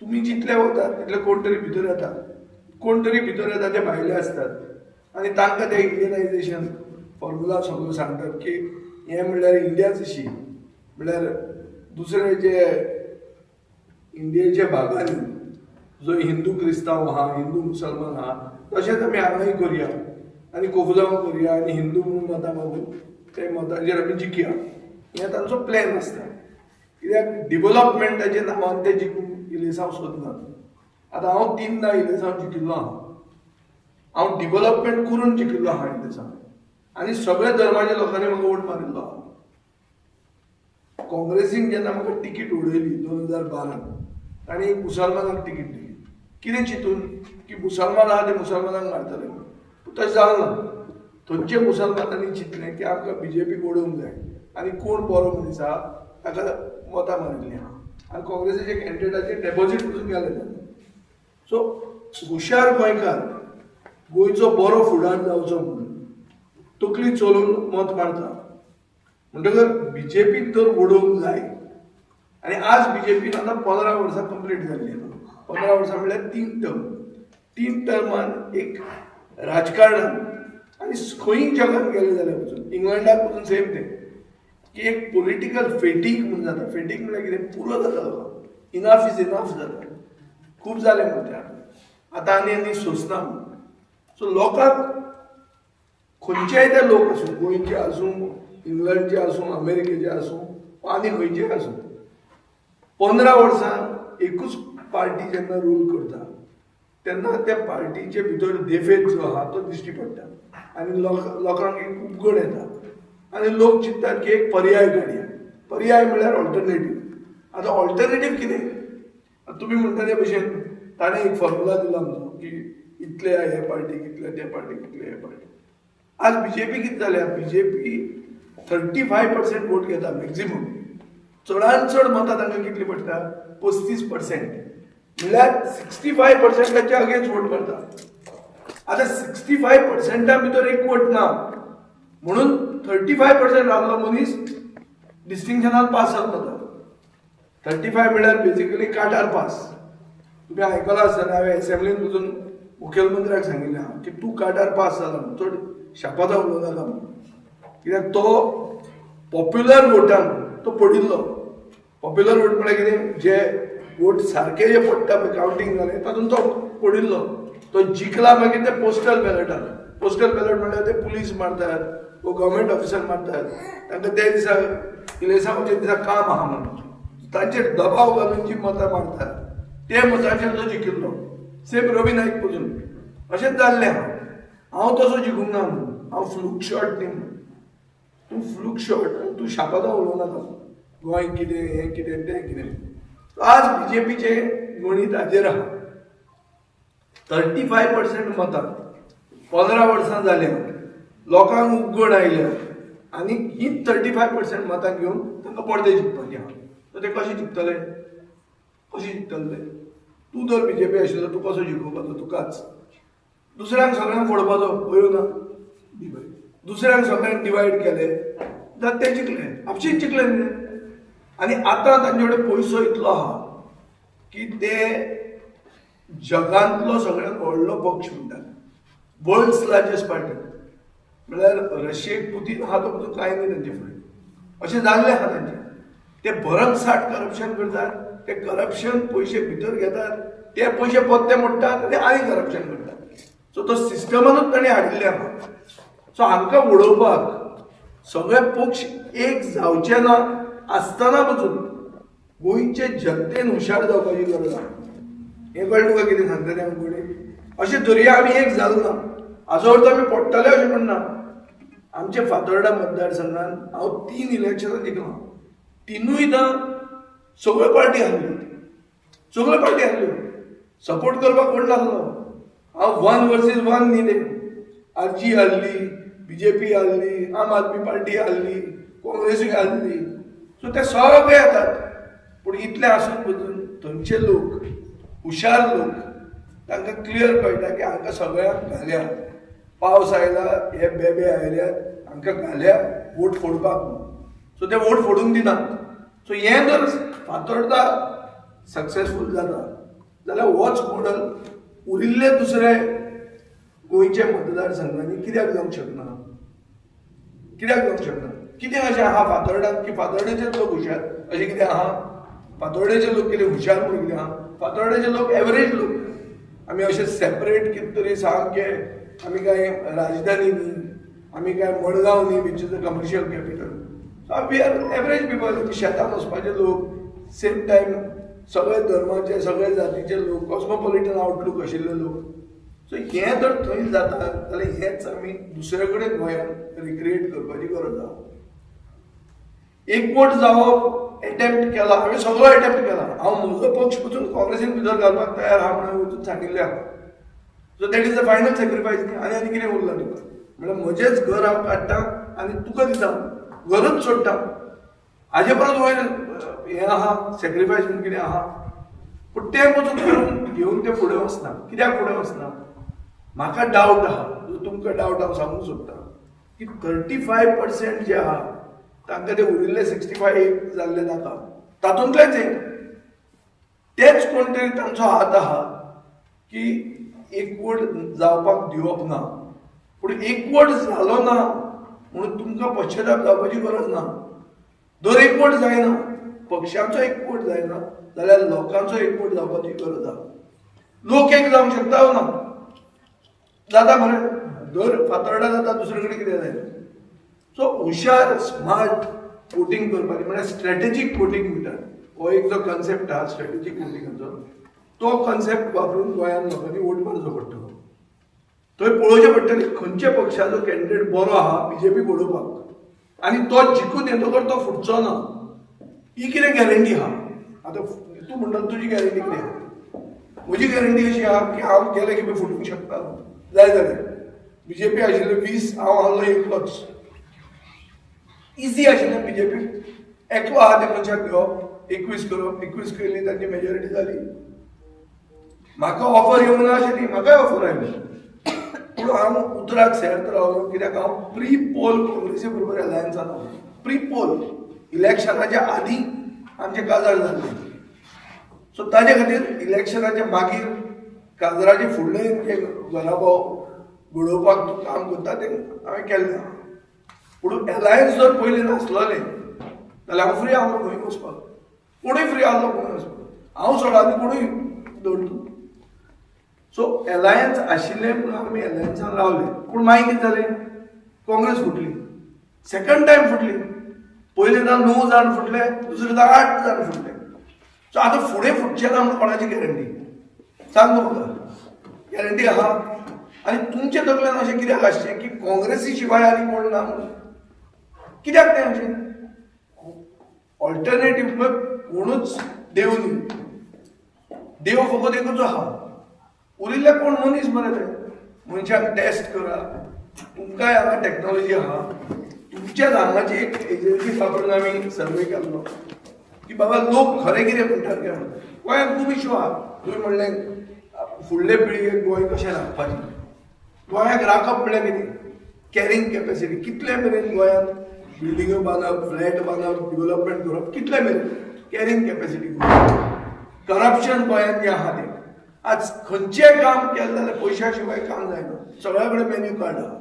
तुमी जितले वतात तितले कोण तरी भितर येता ते भायले असतात आनी तांकां ते इंडियनायजेशन फॉर्मुला सगळो सांगतात की हें म्हणल्यार इंडियाच अशी म्हणल्यार दुसरे जे इंडियेच्या भागांनी जो हिंदू क्रिस्तांव आहा हिंदू मुसलमान आहा तशेंच आमी हांगाय करया आनी कोफुजांव करया आनी हिंदू म्हणून मतां मागून ते मतांचेर आमी जिखया हें तांचो प्लॅन आसता कित्याक डिवलॉपमेंटाच्या नांवान ते जिखून इलेसांव सोदनात आतां हांव 3दा इलेसांव जिखिल्लो आहा हांव डिवलॉपमेंट करून जिखिल्लो आहा इलेसांव आनी सगळ्या धर्माच्या लोकांनी म्हाका वोट मारिल्लो आहा काँग्रेसीन जेन्ना म्हाका तिकीट उडयली 2012 तांणी मुसलमानाक तिकीट दिली कितें चिंतून की मुसलमान आहा ते मुसलमानाक मारतले पूण तशें जालें ना थंयचे मुसलमानांनी चिंतलें की आमकां बीजेपीक ओडूंक जाय आनी कोण बरो मनीस आहा ताका मतां मारिल्लीं आहा आनी काँग्रेसीचे कॅन्डिडेटाचेर डेपॉझीट वचून गेले सो हुशार गोंयकार गोंयचो बरो फुडार जावचो म्हणून तकली चलोवन मत मारता म्हणटकर बीजेपीक तर ओडोवंक जाय आनी आज बीजेपीन आतां 15 वर्सां कंप्लीट जाल्ली 15 वर्सां म्हणल्यार 3 टर्मान एक राजकारणान आनी खंय जगान गेले जाल्यार वचून इंग्लंडाक वचून सेम तें की एक पॉलिटिकल फेटीक म्हणून जाता फेटीक म्हणल्यार कितें पुरो जाता लोकांक इनफ इज इनफ जाता खूब जालें म्हणून तें आतां आनी सोंसना सो लोकांक खंयचेय ते लोक आसूं गोंयचे आसूं इंग्लंडचे आसूं अमेरिकेचे आसूं आनी खंयचे आसूं 15 वर्सां एकूच पार्टी जेन्ना रूल करता तेन्ना त्या पार्टीचे भितर देफेद जो आहा तो दिश्टी पडटा आनी लोकांक एक उपगण येता आनी लोक चिंततात की एक पर्याय काडया पर्याय म्हळ्यार ऑल्टरनेटीव आतां ऑल्टरनेटीव कितें तुमी म्हणटा ते भशेन ताणें एक फॉर्मुला दिला आमचो की इतले हे पार्टीक इतले ते पार्टीक इतले हे पार्टीक आज बीजेपी कितें जाल्या बीजेपी 35% वोट घेता मॅक्झिमम चडांत चड मतां तांकां कितली पडटा 35% म्हणल्यार 65%च्या अगेन्स्ट वोट करता आतां 65% भितर एक वोट ना म्हणून 35% आसलो मनीस डिस्टिंक्शनान पास जाता. 35 म्हळ्यार बेसिकली काटार पास. तुम्ही आयकलां आसतना हांवें एसेंब्लीन वचून मुखेलमंत्र्याक सांगिल्लें की तूं काटार पास जाला चड शापादा उलोवनाका म्हणून. कित्याक तो पॉप्युलर वोटान तो पडिल्लो. पॉप्युलर वोट म्हळ्यार कितें, जे वोट सारके जे पडटा पळय कावंटींग जालें तातूंत तो पडिल्लो. तो जिखला मागीर ते पोस्टल बॅलटान. पोस्टल बॅलट म्हळ्यार ते पुलीस मारतात वो गव्हर्मेंट ऑफिसर मारतात. तांकां ते दिसा इलेक्शनाचे दिसा काम आहा म्हणून तांचेर दबाव घालून जी मतां मारतात ते मतांचेर तो जिखिल्लो. सेम रवी नाईक पसून अशेंच जाल्लें आहा. हांव तसो जिखूंक ना म्हणून. हांव फ्लूक शॉट न्ही म्हणून. तूं फ्लूक शॉट तूं शापादा उलोवनाका गोंय कितें हें कितें तें कितें. आज बीजेपीचे गणीत हाजेर आहा. 35% मतां 15 वर्सां जाल्या लोकांक उगड आयल्या आनी हीच 35% मतां घेवन तांकां परते जिखपाचें आहा. सो ते कशें जिखतले, कशें जिखतले? तूं जर बीजेपी आशिल्लो तूं कसो जिखोवपाचो? तुकाच. दुसऱ्यांक सगळ्यांक फोडपाचो पळयो ना. दुसऱ्यांक सगळ्यांक डिवायड केले जाल्यार ते जिखले. आपशींच जिखले न्ही. आनी आतां तांचे कडेन पयसो इतलो आहा की ते जगांतलो सगळ्यांत व्हडलो पक्ष म्हणटात. वर्ल्ड्स लार्जस्ट पार्टी म्हळ्यार रशियेक पुतीन आहा तो पसून कांय न्ही तांचे फुडें. अशें जाल्लें आहा तांचें. ते भरमसाट करप्शन करतात. ते करप्शन पयशे भितर घेतात. ते पयशे पत्ते मोडटात आनी आनी करप्शन करतात. सो तो सिस्टमानूच ताणें हाडिल्ले आहा. सो हांकां उडोवपाक सगळे पक्ष एक जावचे ना आसतना पसून गोंयचे जनतेन हुशार जावपाची गरज आहा. हें कळ्ळें तुका कितें सांगता तें कोणी? अशें धरया आमी एक जालो ना. हाजो अर्थ आमी पडटले अशें म्हणना. आमचे फातोर्डा मतदारसंघान हांव 3 इलेक्शनां जिखलां. 3य सगळ्यो पार्टी हारल्यो. सगळ्यो पार्टी हारल्यो. सपोर्ट करपाक कोण नासलो. हांव 1 वर्सीस 1 न्ही ते. आरजी हारली, बीजेपी हारली, आम आदमी पार्टी हारली, काँग्रेसूय हारली. सो ते सगळे येतात. पूण इतलें आसून पसून थंयचे लोक हुशार लोक तांकां क्लियर कळटा की हांकां सगळ्यांक घाल्या. पावस आयला हे बेबे आयल्यात हांकां घाल्या वोट फोडपाक म्हणून. सो ते वोट फोडूंक दिनात. सो हें जर फातोर्डा सक्सेसफूल जाता जाल्यार होच मॉडल उरिल्ले दुसरे गोंयचे मतदारसंघांनी कित्याक जावंक शकना? कित्याक जावंक शकना? कितें अशें आहा फातोर्डाक की फातोर्डेचे लोक हुशार अशें कितें आहा? फातोर्डेचे लोक कितें हुशार म्हणून कितें आहा? फातोर्डेचे लोक एवरेज लोक. आमी अशें सेपरेट कितें तरी सामके आमी काय राजधानी न्ही, आमी काय मडगांव न्ही which is the commercial capital. So we are average people. शेतान वचपाचे लोक, सेम टायम सगळे धर्माचे सगळे जातीचे लोक, कॉस्मोपॉलिटन आउटलूक आशिल्ले लोक. सो हें जर थंय जाता जाल्यार हेंच आमी दुसरे कडेन गोंयांत रिक्रिएट करपाची गरज आहा. एकवट जावप एटेम्प्ट केला. हांवें सगळो एटेम्प्ट केला. हांव म्हजो पक्ष पसून काँग्रेसीन भितर घालपाक तयार आहा म्हणून वचून सांगिल्लें आहा. So that is the final sacrifice न्ही. आनी कितें उरलां तुका? म्हळ्यार म्हजेंच घर हांव काडटां आनी तुका दिता घरच सोडटा. हाजे परस वयर हें आहा सॅक्रिफायस म्हणून कितें आहा? पूण तें पसून करून घेवन ते फुडें वचना. कित्याक फुडें वचना? म्हाका डावट आहा. तुमकां डावट हांव सांगूंक सोदतां की 35% जे आहा तांकां ते उरिल्ले 65 जाल्ले नाका. तातूंतलेच तेच कोण तरी तांचो हात आहा की एकवट जावपाक दिवप ना. पूण एकवट जालो ना म्हणून तुमकां पश्चाताप जावपाची गरज ना. जर एकवट जायना, पक्षांचो एकवट जायना जाल्यार लोकांचो एकवट जावपाची गरज आहा. लोक एक जावंक शकता वा ना? जाता मरे. दर फातोर्डा जाता दुसरे कडेन कितें जायना. सो हुशार स्मार्ट वोटींग करपाचें म्हळ्यार स्ट्रॅटेजीक वोटींग म्हणटात. हो एक जो कन्सेप्ट आहा स्ट्रॅटेजीक वोटिंगाचो, तो कन्सेप्ट वापरून गोंयांत लोकांनी वोट मारचो पडटलो. थंय पळोवचें पडटलें खंयच्या पक्षाचो कॅन्डिडेट बरो आहा बीजेपी घडोवपाक आनी तो जिखून येतकच तो फुटचो ना. ही कितें गॅरंटी आहा? आतां तूं म्हणटा तुजी गॅरंटी कितें आहा? म्हजी गॅरंटी अशी आहा की हांव गेले की फुटूंक शकता जाय जाल्यार. बीजेपी आशिल्ले 20 हांव आहलो एकलोच. इजी आशिल्लें बीजेपी. एकलो आहा त्या मनशाक घेवप 21 करप. 21 केली तांची मेजॉरिटी जाली. म्हाका ऑफर येवंक ना अशें न्ही. म्हाकाय ऑफर आयली. पूण हांव उतराक सेर्त रावलो कित्याक हांव प्री पोल काँग्रेसी बरोबर एलायन्सान रावलो. प्री पोल इलेक्शनाच्या आदीं आमचे काजार जाल्ले. सो ताजे खातीर इलेक्शनाच्या मागीर काजराचे फुडले जे घराभाव घडोवपाक तूं काम करता तें हांवें केल्लें. पूण एलायन्स जर पयलीं नासलोलें जाल्यार हांव फ्री आहलो खंय वचपाक. कोणूय फ्री आहलो खंय वचपाक. हांव सोडा आनी कोणूय दवरलो. सो एलायन्स आशिल्लें म्हणून आमी एलायन्सान रावले. पूण मागीर कितें जालें, काँग्रेस फुटली. सेकंड टायम फुटली. पयलेंदा 9 जाण फुटले, दुसरेंदा 8 जाण फुटले. सो आतां फुडें फुटचें ना म्हणून कोणाची गॅरंटी सांग म्हाका. गॅरंटी आहा. आनी तुमचे तकलेन अशें कित्याक आसचें की काँग्रेसी शिवाय आनी कोण ना म्हणून? कित्याक तें अशें? ऑल्टरनेटीव कोणूच देव न्ही. देव फकत एकूच आहा. उरिल्ले कोण मनीस मरे ते. मनशाक टेस्ट करा. तुमकांय हांगा टॅक्नॉलॉजी आहा. तुमच्याच हांगाची एक एजन्सी वापरून आमी सर्वे केल्लो की बाबा लोक खरें कितें म्हणटात काय म्हणून. गोंयांत खूब इश्यू आहा. तुवें म्हणलें फुडले पिळगेक गोंय कशें राखपाचें. गोंयाक राखप म्हणल्यार कितें? Carrying capacity. कितले मेरेन गोंयांत बिल्डिंगो बांदप, फ्लॅट बांदप, डेव्हलपमेंट करप, कितले मेरेन कॅरिंग कॅपॅसिटी. करप्शन गोंयांत जें आहा तें. आज खंयचेंय काम केलें जाल्यार पयशा शिवाय काम जायना. सगळ्या कडेन मेन्यू कार्ड आहा.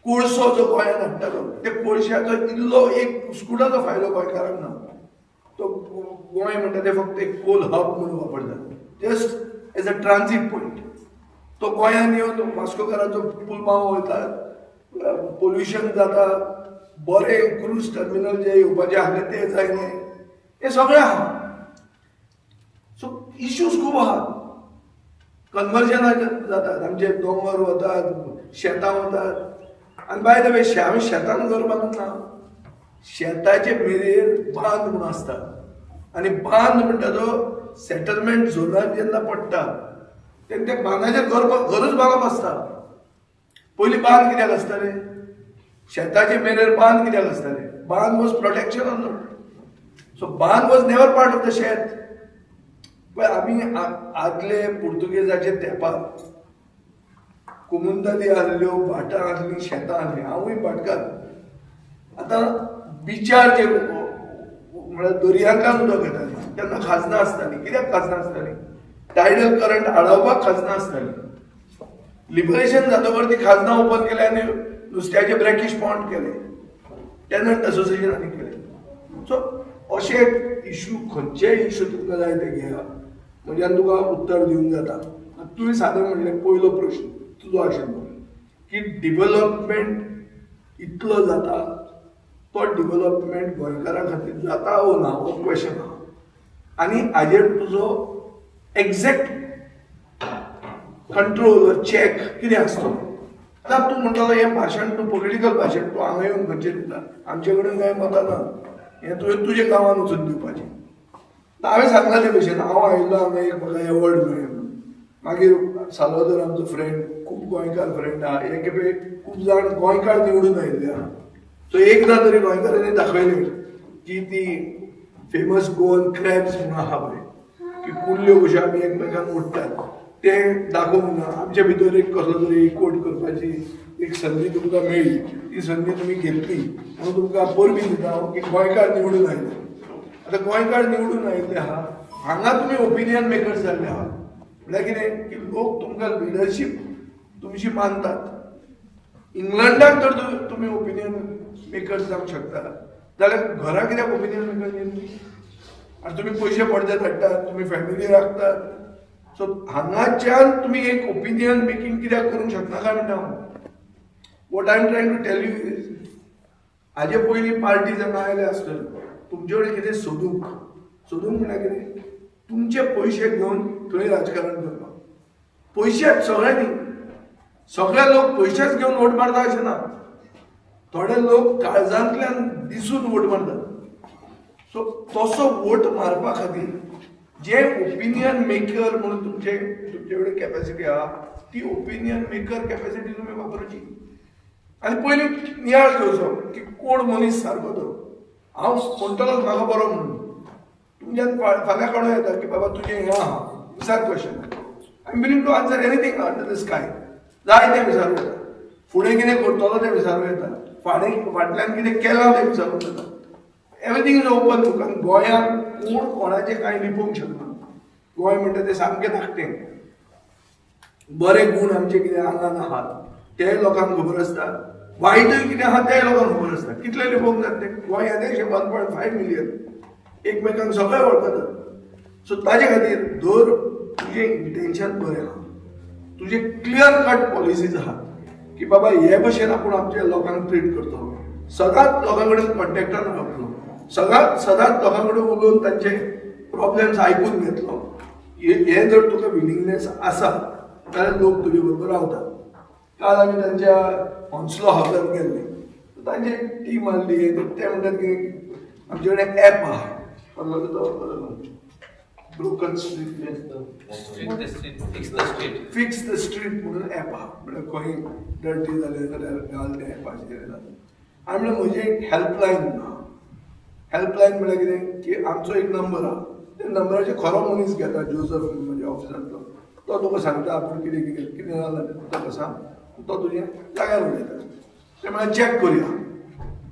कोळसो जो गोंयांत हाडटालो ते कोळशाचो इल्लो एक कुस्कुटाचो फायदो गोंयकारांक ना. तो गोंय म्हणटा ते फक्त एक कोल हब म्हणून वापरतात. Just as a transit point. तो गोंयांत येवन वास्कोकाराचो पुलमावो वयता, पोल्युशन जाता, बरें क्रूज टर्मिनल जे येवपाचें आसलें ते जायना. हें सगळें आहा. सो इश्यूज खूब आहा. कन्वर्जन जातात. आमचे दोंगर वतात, शेतां वतात. आनी बाय द वे आमी शेतान घर बांदूंक ना. शेताचे मेरेन बांद म्हणून आसता. आनी बांद म्हणटा तो सेटलमेंट झोनार जेन्ना पडटा तेन्ना त्या बांदाचेर घरच बांदप आसता. पयलीं बांद कित्याक आसताले? शेताचे मेरेन बांद कित्याक आसताले? बांद was protection of the. So बांद was never part of the शेत. पळय आमी आदले पुर्तुगेजाच्या तेंपार कुमुंदली आहल्यो, भाटां आहलीं, शेतां आहलीं. हांवूय भाटकार. आतां बिचार जे म्हळ्यार दर्यांतल्यान उदक येतालें तेन्ना खाजनां आसतालीं. कित्याक खाजनां आसतालीं? टायडल करंट आडावपाक खाजनां आसतालीं. लिबरेशन जातकर ती खाजनां ओपन केले आनी नुस्त्याचे ब्रॅकिश पॉंड केले. टॅनंट असोसिएशनांनी केले. सो अशे इश्यू खंयचेय इश्यू तुमकां जाय ते घेया म्हज्यान तुका उत्तर दिवंक जाता. तुवें सादें म्हणलें पयलो प्रश्न तुजो आशिल्लो की डेव्हलपमेंट इतलो जाता तो डेव्हलपमेंट गोंयकारां खातीर जाता वो ना हो क्वेश्चन आहा. आनी हाजेर तुजो एक्झॅक्ट कंट्रोल चॅक कितें आसतलो. आतां तूं म्हणटालो हें भाशण तूं पॉलिटिकल भाशण तूं हांगा येवन खंयचें दिता. आमचे कडेन कांय मतां ना. हें तुवें तुजे गांवांत वचून दिवपाचें. हांवें सांगलां ते भशेन हांव आयिल्लो हांगा एक म्हाका एवॉर्ड मेळ्ळें म्हणून. मागीर सालवादर आमचो फ्रेंड खूब गोंयकार फ्रेंड आहा. हे खेपे खूब जाण गोंयकार निवडून आयिल्ले आहा. सो एकदां तरी गोंयकारांनी दाखयलें की ती फेमस गोवन क्रॅब्स म्हणून आहा पळय की कुल्ल्यो कश्यो आमी एकमेकांक ओडटात तें दाखोवंक ना. आमचे भितर एक कसलो तरी कोट करपाची एक संदी तुमकां मेळ्ळी. ती संदी तुमी घेतली म्हणून तुमकां परबी दिता की गोंयकार निवडून आयले. आतां गोंयकार निवडून आयिल्ले आहा. हांगा तुमी ओपिनियन मेकर्स जाल्ले आहा. म्हळ्यार कितें की लोक तुमकां लिडरशीप तुमची मानतात. इंग्लंडाक जर तुमी ओपिनियन मेकर्स जावंक शकता जाल्यार घरा कित्याक ओपिनियन मेकर न्ही. आनी तुमी पयशे पडदे धाडटात, तुमी फॅमिली राखतात. सो हांगाच्यान तुमी एक ओपिनियन मेकिंग कित्याक करूंक शकना काय म्हणटा हांव. What I am trying to tell you is हाजे पयलीं पार्टीज हांगा आयले आसतल्यो. तुमचे कडेन कितें सोदूंक म्हळ्यार कितें तुमचे पयशे घेवन थंय राजकारण करपाक. पयशेच सगळे न्ही. सगळे लोक पयशेच घेवन वोट मारता अशें ना. थोडे लोक काळजांतल्यान दिसून वोट मारतात. सो तसो वोट मारपा खातीर जे ओपिनियन मेकर म्हणून तुमचे कडेन कॅपॅसिटी आहा ती ओपिनियन मेकर कॅपॅसिटी तुमी वापरची. आनी पयलीं नियाळ घेवचो की कोण मनीस सारको तो. हांव म्हणटलो म्हाका बरो म्हणून तुमच्यान फाल्यां कळूं येता की बाबा तुजें हें आहा विचार question. I am willing to answer anything under the sky. जाय तें विचारूं येता, फुडें कितें करतलो तें विचारूं येता, फाटल्यान कितें केलां तें विचारूं येता. एवरीथींग इज ओपन तुका. गोंयांत कोण कोणाचें कांय लिपोवंक शकना. गोंय म्हणटा तें सामकें धाकटें. बरे गूण आमचे कितें आंगान आहात तेय लोकांक खबर आसता, वायटूय कितें आहा तेय लोकांक खबर आसता. कितले लिपोवंक जाता तें? गोंय हे देश 1.5 मिलियन, एकमेकांक सगळे वळखतात. सो ताजे खातीर धर तुजें इंटेन्शन बरें आहा, तुजे क्लियर कट पॉलिसीज आहा की बाबा हे भशेन आपूण आमच्या लोकांक ट्रीट करतलो, सदांच लोकां कडेन कॉन्टेक्टान रावतलो, सदांच लोकां कडेन उलोवन तांचे प्रॉब्लेम्स आयकून घेतलो. हे जर तुका विलिंगनेस आसा जाल्यार लोक तुजे बरोबर रावतात. काल आमी तांच्या हॉन्सलो हावजांत गेल्ले, तांची टीम आसली, ते म्हणटात की आमचे कडेन एप आहा, ब्रोकन फिक्स द स्ट्रीट म्हणून एप आहा. म्हणल्यार खंय डर्टी जालें जाल्यार घाल त्या एपाचेर. हांवें म्हणलें म्हजी एक हेल्पलायन ना. हेल्पलायन म्हळ्यार कितें की आमचो एक नंबर आहा, त्या नंबराचेर खरो मनीस घेता, जोसफ म्हज्या ऑफिसांतलो, तो तुका सांगता आपूण कितें जालां तें ताका सांग, तो तुजें जाग्यार उडयता. ते म्हळ्यार चॅक करुया.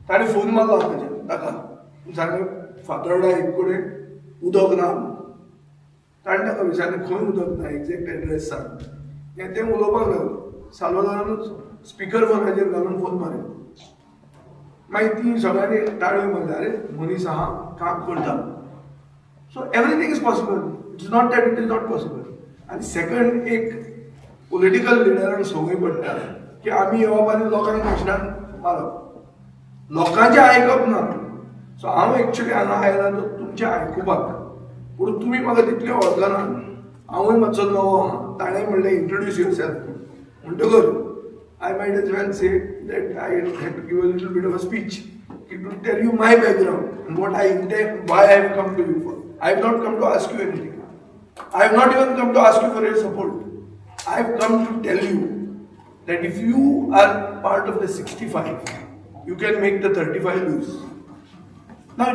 ताणें फोन मारलो ताका, सांगलें फातोर्डा एक कडेन उदक ना. ताणें ताका विचारलें खंय उदक ना, एक्झॅक्ट एड्रेस सांग. तें उलोवपाक लागलो. साल्वादोरानूच स्पिकर फोनाचेर घालून फोन मारलो. मागीर ती सगळ्यांनी ताळयो मारल्यो, अरे मनीस आहा, काम करता. So everything is possible. It is not that it is not possible. आनी सेकंड, एक पॉलिटिकल लिडरांक संवय पडटा की आमी येवप आनी लोकांक भाशणां मारप, लोकांचें आयकप ना. सो हांव एक्चुली हांगा आयला तो तुमचें आयकुपाक. पूण तुमी म्हाका तितलें वळखना. हांवूय मातसो नवो आहा. ताणें म्हणलें इंट्रोड्यूस युअरसेल्फ. म्हणटकच I might as well say that I had to give a little bit of a speech to tell you my background and what I intend, why I have come to you for. I have not come to ask you anything. I have not even come to ask you for your support. I have come to tell you that if you are part of the 65, you can make the 35 lose. Now,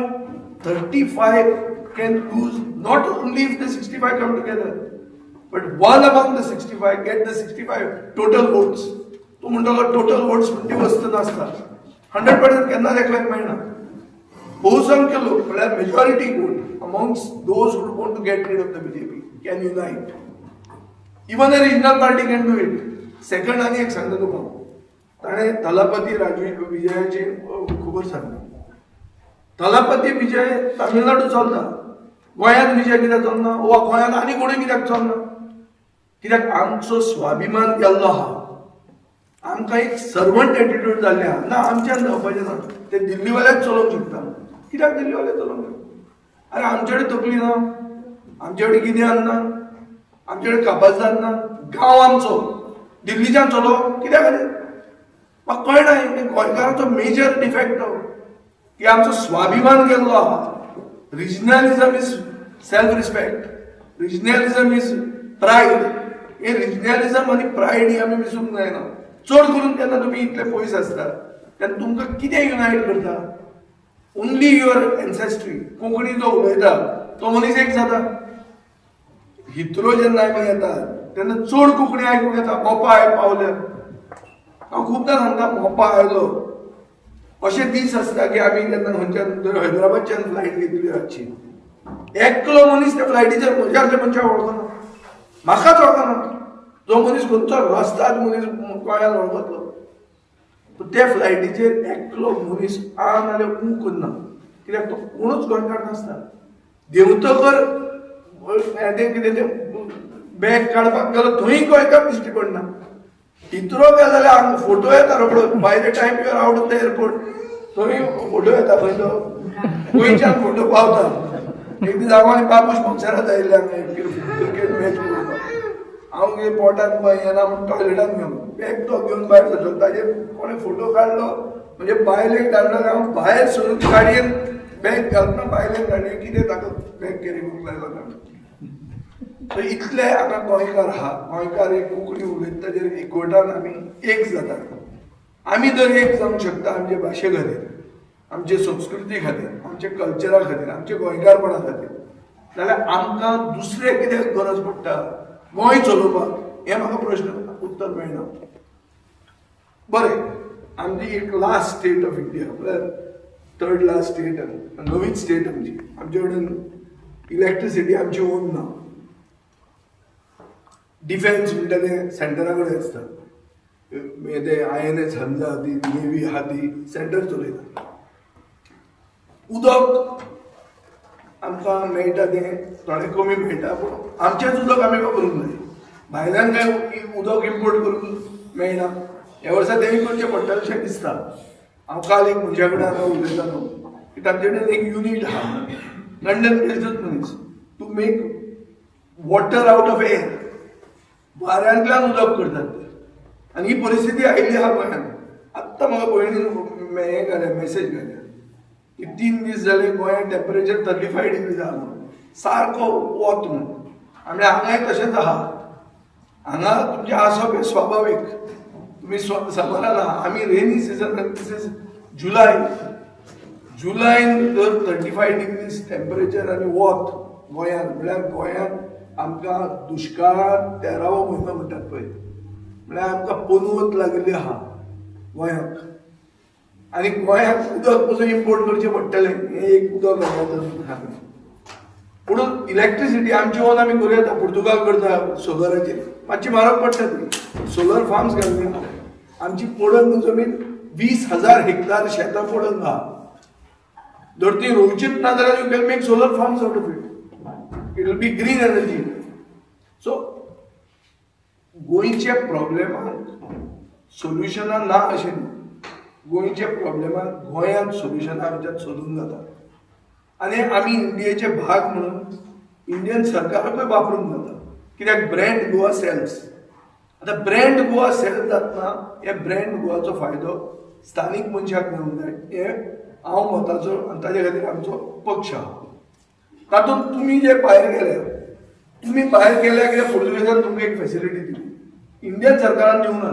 35 can lose not only if the 65 come together, but one among the 65 get the 65 total votes. तो म्हणटलो total votes म्हणजे वस्त नासता. 100% केन्ना एकल्याक मेळना. बहुसंख्य लोक म्हळ्यार majority vote amongst those who want to get rid of the BJP can unite. Even a regional party can do it. Second आनी एक सांगता तुका, ताणें थलापती विजयाची खबर सांगली. थलापती विजय तामिळनाडू चलता, गोंयांत विजय कित्याक चलना, वा गोंयांत आनी कोणूय कित्याक चलना? कित्याक आमचो स्वाभिमान गेल्लो आहा. आमकां एक सर्वंट एटिट्यूड जाल्लें आहा. ना, आमच्यान जावपाचें ना. ते दिल्लीवाल्याच चलोवंक शकता. कित्याक दिल्लीवाले चलोवंक शकता? अरे आमचे कडेन तकली ना, आमचे कडेन गिन्यान ना, आमचे कडेन कापाजदार ना. गांव आमचो दिल्लीच्यान चलोवप कित्याक खातीर? म्हाका कळना. हे गोंयकारांचो मेजर डिफेक्ट तो की आमचो स्वाभिमान गेल्लो आहा. Regionalism is self respect. Regionalism is pride. हे रिजनलिझम आनी प्रायड ही आमी विसरूंक जायना. चड करून तेन्ना तुमी इतले पयस आसता तेन्ना तुमकां कितें युनायट करता? Only your एन्सेस्ट्री. कोंकणी जो उलयता तो मनीस एक जाता. हित्रो जेन्ना आमी येतात तेन्ना चड कोंकणी आयकूंक येता. मोपा पावल्या. हांव खूबदां सांगता मोपा आयलो. अशे दीस आसता की आमी केन्ना खंयच्यान हैदराबादच्यान फ्लायट घेतली रातची. एकलो मनीस त्या फ्लायटीचेर म्हज्या आसल्या मनशाक वळखना, म्हाकाच वळखना. जो मनीस खंयचो रस्ताद मनीस गोंयांत वळखतलो, पूण त्या फ्लायटीचेर एकलो मनीस आ नाल्यार ऊ करना. कित्याक तो कोणूच गोंयकार नासता. देंवतकर कितें तें बॅग काडपाक गेलो थंय गोंयकार दिश्टी पडना. इतरो गेलो जाल्यार हांगा फोटो येता रोखडो. By the time you are out of the airport थंय फोटो येता. खंय तो गोंयच्यान फोटो पावता. एक दीस हांव आनी बाबूश मंगशारात आयिल्ले हांगा क्रिकेट मॅच पळोवपाक. हांव कितें पोटान येना म्हूण टॉयलेटान गेलो. बॅग तो घेवन भायर सरलो. ताजेर कोणें फोटो काडलो म्हणजे बायलेक धाडलो. हांव भायर सरून गाडयेन बॅग घालतना बायलेक गाडयेन कितें ताका बॅग कॅरी करूंक लायलो ताणें. इतले हांगा गोंयकार आहा. गोंयकार एक कोंकणी उलयता ताजेर एकवटान आमी एक जातात. आमी जर एक जावंक शकता आमचे भाशे खातीर, आमचे संस्कृती खातीर, आमच्या कल्चरा खातीर, आमच्या गोंयकारपणा खातीर, जाल्यार आमकां दुसरे कित्याक गरज पडटा गोंय चलोवपाक? हे म्हाका प्रश्न उत्तर मेळना. बरें, आमची एक लास्ट स्टेट ऑफ इंडिया म्हळ्यार थर्ड लास्ट स्टेट, नवीच स्टेट आमचे कडेन इलेक्ट्रिसिटी आमची ओन ना. डिफेन्स म्हणटा तें सेंटरा कडेन आसता. ते INS हंजा आहा ती, नेवी आहा ती सेंटर चलयता. उदक आमकां मेळटा तें थोडें कमी मेळटा, पूण आमचेंच उदक आमी वापरूंक जाय. भायल्यान काय उदक इम्पोर्ट करूंक मेळना. ह्या वर्सा तेंय करचें पडटलेशें दिसता. हांव काल एक मनशा कडेन हांगा उलयतालो की तांचे कडेन एक युनीट आहा, लंडन बेस्डूच मनीस, to make water out of air, वाऱ्यांतल्यान उदक करतात. आनी ही परिस्थिती आयिल्ली आहा गोंयांत. आत्तां म्हाका भयणीन हें घाल्या, मेसेज घाल्या की 3 दीस जाले गोंयांत टेम्परेचर 35 डिग्री जाला म्हणून, सारको वत म्हणून. आनी हांगाय तशेंच आहा. हांगा तुमचें आसप हें स्वाभावीक. तुम्ही समरान आहा. आमी रेनी सिजन, दीस इज जुलायन जर 35 डिग्री टेम्परेचर आनी वत गोंयांत, म्हळ्यार गोंयांत आमकां दुश्काळांत 13वो म्हयनो म्हणटात पळय, म्हळ्यार आमकां पनवत लागिल्ली आहा गोंयांत. आनी गोंयांत उदक कसो इम्पोर्ट करचें पडटलें, हें एक उदक हांगा. पुणून इलेक्ट्रिसिटी आमची ओन आमी करूं येता. पुर्तुगाल करता सोलराचेर, मातशी म्हारग पडटा ती. सोलर फार्म्स घालून आमची पडंग जमीन 20,000 हेक्टर शेतां पडंग आहा. जर ती रोवचीच ना जाल्यार you can make solar farms out of it. It will be green energy. So गोंयच्या प्रॉब्लेमांक सोल्युशनां ना अशें न्ही. गोंयच्या प्रॉब्लेमांक गोंयांत सोल्युशनां आमच्यात सोदूंक जाता. आनी आमी इंडियेचे भाग म्हणून इंडियन सरकाराकूय वापरूंक जाता. कित्याक ब्रँड गोवा सेल्स. आतां ब्रँड गोवा सेल जातना हे ब्रँड गोवाचो फायदो स्थानीक मनशाक मेळूंक जाय, हें हांव मताचो आनी ताजे खातीर आमचो पक्ष आहा. तातूंत तुमी जे भायर गेले, तुमी भायर गेल्या कित्याक पुर्तुगेजान तुमकां एक फॅसिलिटी दिली, इंडियन सरकारान दिवंक ना.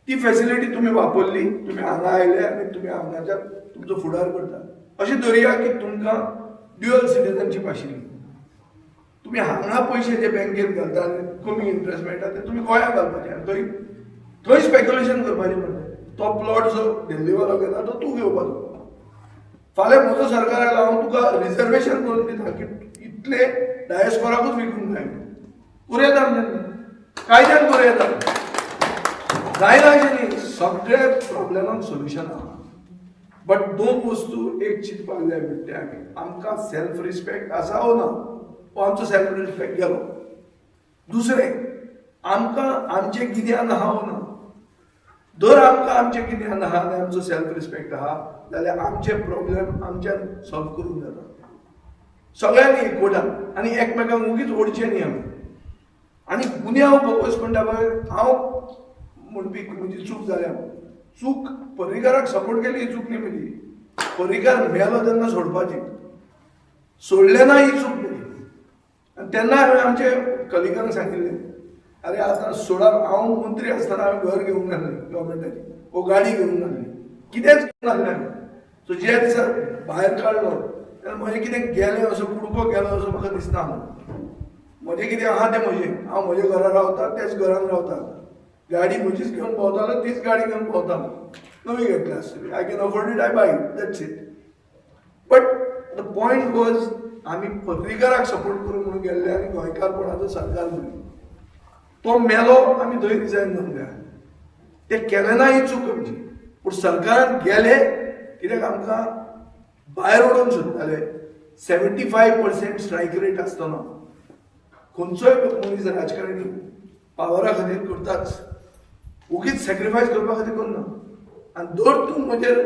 ती फॅसिलिटी तुमी वापरली, तुमी हांगा आयले आनी तुमी हांगाच्या तुमचो फुडार करता. अशें धरया की तुमकां ड्युअल सिटीजनशीप आशिल्ली. तुमी हांगा पयशे जे बँकेत घालता आनी कमी इंट्रस्ट मेळटा ते तुमी गोंयांत घालपाचे आनी थंय स्पेक्युलेशन करपाचें म्हणटा. तो प्लॉट जो दिल्लीवालो घेता तो तूं घेवपाचो. फाल्यां म्हजो सरकार आयलो, हांव तुका रिजर्वेशन करून दिता की इतले डायस्पोराकूच विकूंक जाय. करूं येता आमच्यान, कायद्यान करूं येता. जायना अशें न्ही. सगळे प्रॉब्लेमांक सोल्युशन आहा. बट दोन वस्तू एक चिंतपाक जाय म्हणटे आमी, आमकां सेल्फ रिस्पेक्ट आसा वो ना, वो आमचो सेल्फ रिस्पेक्ट गेलो. दुसरें, आमकां आमचें गिन्यान आहा वो ना. जर आमकां आमचें गिन्यान आहा आनी आमचो सेल्फ रिस्पेक्ट आहा जाल्यार आमचे प्रॉब्लेम आमच्यान सॉल्व करूंक जाता. सगळ्यांनी एकवटान आनी एकमेकांक उगीच ओडचें न्ही आमी. आनी गुन्यांव फोकस म्हणटा पळय, हांव म्हणपी म्हजी चूक जाल्या. चूक पर्रीकाराक सपोर्ट केली ही चूक न्ही म्हजी. पर्रीकार मेलो तेन्ना सोडपाची, सोडले ना ही चूक म्हजी. आनी तेन्ना हांवें आमचे कलिगांक सांगिल्लें, अरे आतां सोडा. हांव मंत्री आसतना हांवें घर घेवंक नासलें गव्हर्मेंटाची, वो गाडी घेवंक नासली, कितेंच घेवंक नासलें हांवें. सो ज्या दिसा भायर काडलो तेन्ना म्हजें कितें गेलें असो कुडको गेलो असो म्हाका दिसना. म्हजें कितें आहा तें म्हजें, हांव म्हज्या घरा रावता तेच घरान रावता. गाडी म्हजीच घेवन भोंवतालो, तीच गाडी घेवन भोंवतालो. नवी घेतली आसतली, I can afford it, I buy it, that's it. But the point was आमी पर्रीकाराक सपोर्ट करूं म्हणून गेल्ले आनी गोंयकारपणाचो सरकार दिलो. तो मेलो, आमी थंय रिजायन जावंक जाय. तें केलें ना ही चूक आमची. पूण सरकारान गेले कित्याक आमकां भायर ओडूंक सोदताले. 75% स्ट्रायक रेट आसतना खंयचोय मनीस राजकारणी पावरा खातीर करताच, उगीच सॅक्रिफायस करपा खातीर करना. आनी जर तूं म्हजेर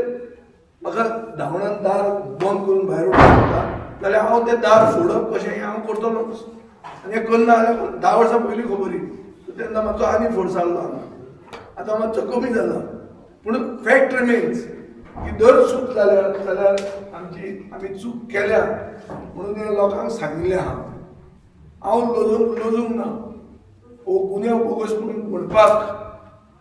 म्हाका धांवणान दार बंद करून भायर उडोवंक जाल्यार हांव तें दार फोडप कशें हें हांव करतलोच. आनी हें करना जाल्यार 10 वर्सां पयलीं खबर तेन्ना म्हाजो आनी फोर्स आसलो हांगा. आतां मातसो कमी जाला. पूण फॅक्ट रिमेन्स की दर चूक जाल्यार आमी चूक केल्या म्हणून हें लोकांक सांगिल्लें आहा. हांव लजूंक ना. हो गुन्यांव बोगस म्हणून म्हणपाक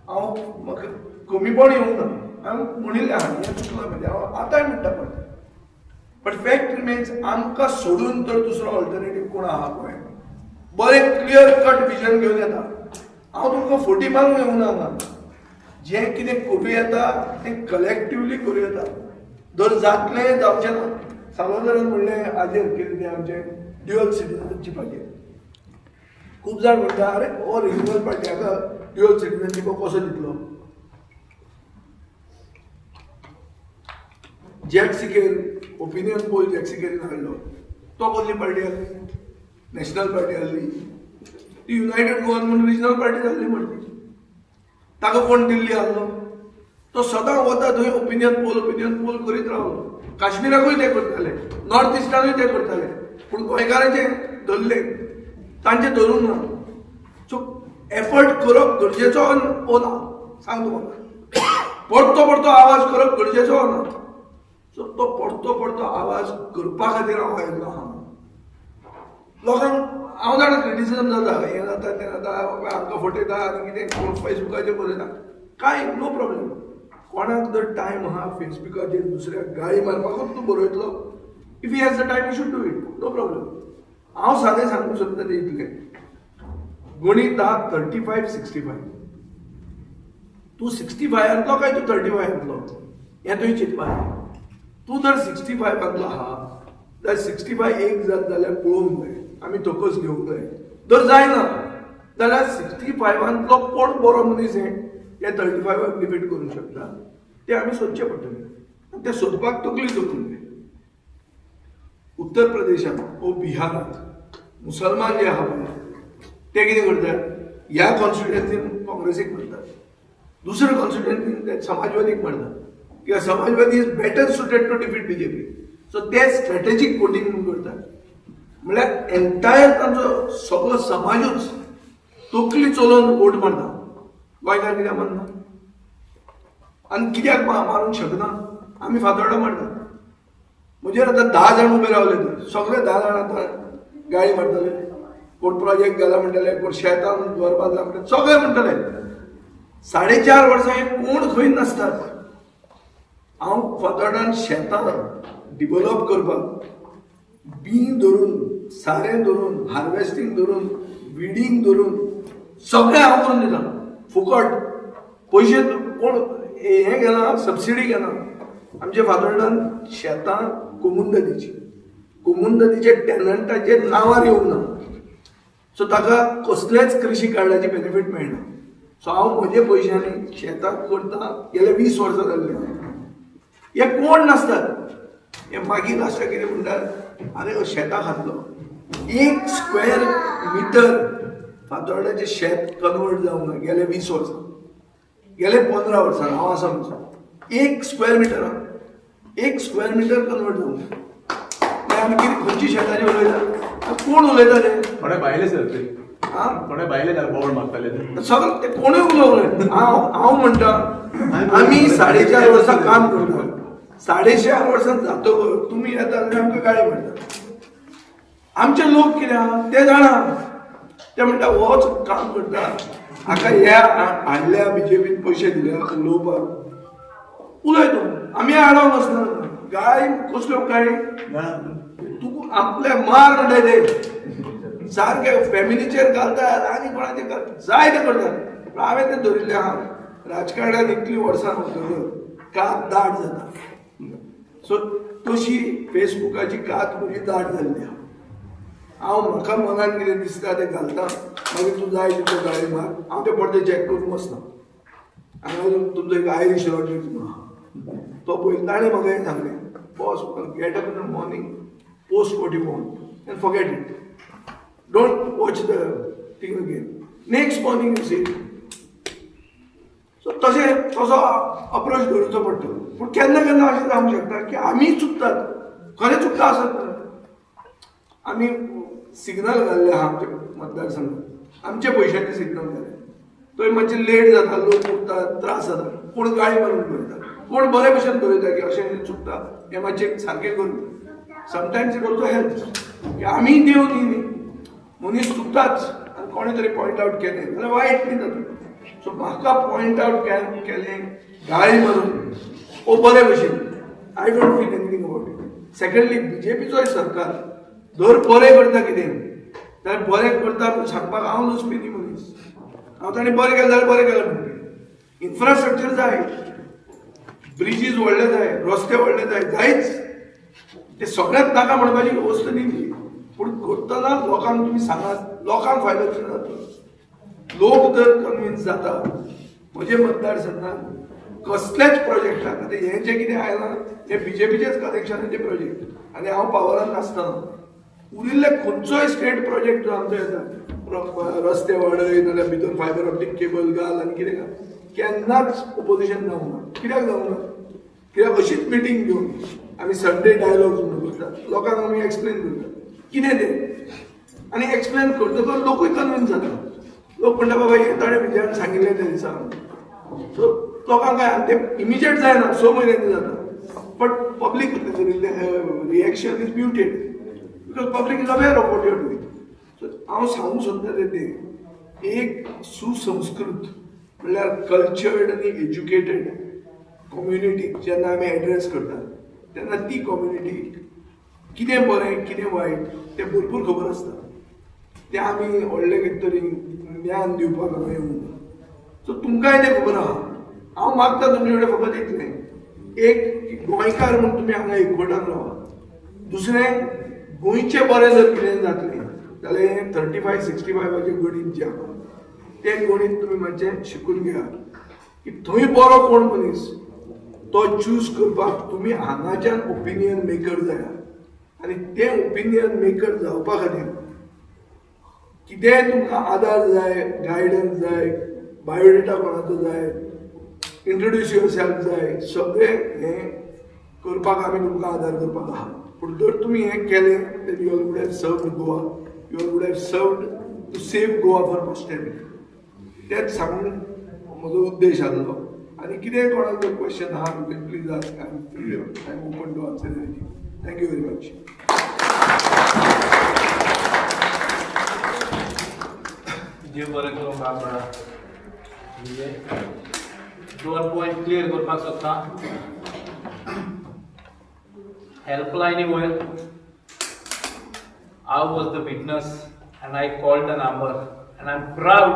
हांव म्हाका कमीपण येवंक ना. हांवें म्हणिल्लें आहा हें चुकलां म्हणजे हांव आतांय म्हणटा पडटा. बट फॅक्ट रिमेन्स आमकां सोडून तर दुसरो ऑल्टरनेटीव कोण आहा गोंयांत. बरें क्लियर कट विजन घेवन येता. हांव तुमकां फोटी मारूंक येवना हांगा. जें कितें करूं येता तें कलेक्टिवली करूं येता. जर जातलें जावचें ना. सावंतरायान म्हणलें हाजेर कितें तें आमचें ड्युअल सिटीजनशीप हाजेर. खूब जाण म्हणटा अरे हो रिजनल पार्टी हाका ड्युअल सिटीजनशीप कसो दितलो. जॅक्सिकेर ओपिनियन पोल जॅक्सिकेरीन हाडलो. तो कसली पार्टी आहली? नॅशनल पार्टी आहली. ती युनायटेड गोवन म्हणून रिजनल पार्टी जाल्ली म्हणटी. ताका कोण दिल्ली आहलो? तो सदां वता थंय ओपिनियन पोल करीत रावलो. काश्मीराकूय ते करताले, नॉर्थ इस्टानूय ते करताले, पूण गोंयकारांचे धरले, तांचे धरून ना. सो एफर्ट करप गरजेचो ओ ना? सांग तूं म्हाका. परतो आवाज करप गरजेचो ओ ना? सो तो परतो आवाज करपा खातीर हांव आयिल्लो आहा. लोकांक हांव जाणा क्रिटिसिजम जाता, हें जाता तें जाता, आमकां फटयता आनी कितें कोण फेसबुकाचेर बरयता. कांय नो प्रॉब्लेम. कोणाक जर टायम आहा फेसबुकाचेर दुसऱ्याक गाळी मारपाकूच तूं बरयतलो, if he has the time you should do it, no problem. हांव सादें सांगूंक सोदता तें इतलें. गणीत आहा 35-65. तूं 65 काय तूं 35 हें तुवें चिंतपाक. तूं जर 65 आहा जाल्यार 65 एक जात जाल्यार पळोवंक जाय. आमी तोकस घेवंक जाय. जर जायना जाल्यार 65 कोण बरो मनीस हे 35 डिबेट करूंक शकता तें आमी सोदचें पडटलें. तें सोदपाक तकली दवरूंक जाय. उत्तर प्रदेशांत वो बिहारांत मुसलमान जे आहा पळय ते कितें करतात? ह्या कॉन्स्टिट्युएन्सीन काँग्रेसीक म्हणटात, दुसऱ्या कॉन्स्टिट्युएन्सीन ते समाजवादीक म्हणटात किंवा समाजवादी is better suited to defeat BJP. So ते स्ट्रॅटेजीक वोटींग म्हणून करतात. म्हळ्यार एंटायर तांचो सगळो समाजूच तकली चलोवन वोट मारता. गोंयकार कित्याक मारना? आनी कित्याक मारूंक शकना? आमी फातोर्डा मारतात. म्हणजे आतां 10 जाण उबे रावले थंय, सगळे 10 जाण आतां गाळी मारतले. कोण प्रोजेक्ट घाला म्हणटले, कोण शेतान घर बांदला म्हणटले, सगळे म्हणटले. 4.5 वर्सां हे कोण खंय नासतात. हांव फातोर्डान शेतां डिवेलॉप करपाक बी धरून, सारें धरून, हार्वेस्टींग धरून, विडींग धरून सगळें हांव करून दिता फुकट. पयशे कोण हें घेना, सबसिडी घेना. आमच्या फातोर्डान शेतां कोमुंदतीचे टॅनंटाचे नांवार येवंक ना. सो ताका कसलेच कृशी कार्डाची बेनिफीट मेळना. सो हांव म्हजे पयशांनी शेतां करता गेले 20 वर्सां जाल्ली. हे कोण नासतात. हे मागीर लास्टाक कितें म्हणटात, अरे शेतां खातलो 1 स्क्वेअर मिटर फातोर्डाचें शेत कन्वर्ट जावंक ना गेले 20 वर्सां, गेले 15 वर्सां हांव आसा म्हणटा. 1 स्क्वेअर मिटर कन्वर्ट जावंक ना. आमी कितें खंयची शेताची उलयता? कोण उलयता ते? थोडे भायले सर ते. थोडे भायले जाल्यार बोवड मागताले सगळं ते कोणूय उलोवलें. हांव म्हणटा आमी 4.5 वर्सां काम करता. 4.5 वर्सां जातकर तुमी येता जाल्यार आमकां गाळी मारता. आमचे लोक कितें आहा ते जाणा. ते म्हणटा होच काम करता, हाका ह्या हाडल्या बीजेपीन पयशे दिल्या उलोवपाक. उलय तूं, आमी आडावंक वचना. गाळी कसल्यो गाळी? तूं आपले मार म्हणटा ते सारके फॅमिलीचेर घालतात आनी कोणाचेर घालतात, जाय ते करतात. हांवें तें धरिल्लें आहा. राजकारणान इतलीं वर्सां वतकर कात दाट जाता. सो तशी फेसबुकाची कात म्हजी दाट जाल्ली आहा. हांव म्हाका मनान कितें दिसता तें घालता, मागीर तूं जाय तितलो गाळी मार. हांव ते पडदे चॅक करूंक वचना. हांगा तुमचो एक आयरिश रॉडरीज म्हणून आहा, तो पळय ताणें म्हाका हें सांगलें, boss get up in the morning, post what you want and forget it. Don't watch the thing again. Next morning you see. So तसो अप्रोच धरचो पडटलो. पूण केन्ना केन्ना अशें जावंक शकता की आमी चुकतात, खरें चुकता आसत. आमी सिग्नल घाल्ले आहा आमच्या मतदारसंघात, आमचे पयशांचे सिग्नल घाले. थंय मातशें लेट जाता, लोक उरतात, त्रास जाता, कोण गाळी मारून पळयता, कोण बरे भशेन पळयता की अशें चुकता हें मातशें सारकें करून. समटायम्स इट ऑल्सो हेल्प की आमी देव न्ही, मनीस चुकताच आनी कोणें तरी पॉयंट आवट केलें जाल्यार वायट न्ही तातूंत. सो म्हाका पॉयंट आवट केलें गाळी मारून ओ बरे भशेन, I don't feel anything about it. Secondly बीजेपीचोय सरकार जर बरें करता कितें जाल्यार बरें करता म्हूण सांगपाक हांव नुसतें न्ही मनीस. हांव ताणें बरें केलें जाल्यार बरें केलें म्हणटलें. इन्फ्रास्ट्रक्चर जाय, ब्रिजीस व्हडले जाय, रस्ते व्हडले जाय, जायच ते सगळ्यात नाका म्हणपाची वस्त न्ही ती. पूण करतना लोकांक तुमी सांगात, लोकांक फायदो कितें जाता. लोक जर कन्विन्स जाता, म्हजे मतदारसंघात कसलेच प्रोजेक्टाक आतां हें जें कितें आयलां हे बीजेपीचेच कनेक्शनाचे प्रोजेक्ट आनी हांव पावरान नासतना उरिल्ले खंयचोय स्टेट प्रोजेक्ट जो आमचो येता, रस्ते वाडय नाल्यार भितर फायबर ऑप्टीक केबल घाल आनी कितें घाल, केन्नाच ओपोजिशन जावंक ना. कित्याक जावंक ना? कित्याक अशीच मिटींग घेवन आमी संडे डायलॉग्स म्हणून करतात, लोकांक आमी एक्सप्लेन करतात कितें तें, आनी एक्सप्लेन करतकच लोकूय कन्विन्स जाता. लोक म्हणटा बाबा हे ताणें विजयान सांगिल्लें त्या दिसा. सो लोकांक काय ते इमिजिएट जायना, 6 म्हयन्यांनी जाता. But public reaction is muted because public is aware of what you are doing. So हांव सांगूंक सोदता तें एक सुसंस्कृत म्हणल्यार कल्चर्ड आनी एज्युकेटेड कम्युनिटी जेन्ना आमी एड्रेस करतात तेन्ना ती कम्युनिटी कितें बरें कितें वायट तें भरपूर खबर आसता. ते आमी व्हडले कितें तरी ज्ञान दिवपाक हांगा येवंक ना. सो तुमकांय तें खबर आहा. हांव मागता तुमचे कडेन फकत इतलें, एक गोंयकार म्हूण तुमी हांगा एकवटान रावा. दुसरें, गोंयचें बरें जर कितें जातलें जाल्यार हें 35-65 गणीत जें आहा तें गणीत तुमी मातशें शिकून घेयात की थंय बरो कोण मनीस तो चूज करपाक तुमी हांगाच्यान ओपिनियन मेकर जायात. आनी ते ओपिनियन मेकर जावपा खातीर कितेंय तुमकां आदार जाय, गायडन्स जाय, बायोडेटा कोणाचो जाय, इंट्रोड्यूस युअर सेल्फ जाय, सगळें हें करपाक आमी तुमकां आदार करपाक आहा. पूण जर तुमी हें केलें then you would have served Goa, you would have served to save Goa for posterity. तेच सांगून म्हजो उद्देश आसलो. आनी कितेंय कोणाक जर क्वेश्चन आहा you can please ask. I am open to answer anything. Thank you very much. देव बरें करूं बाबा. म्हणजे 2 पॉयंट क्लियर करपाक सोदता. हेल्पलायनी वयर I was the witness and I called the number, and I'm proud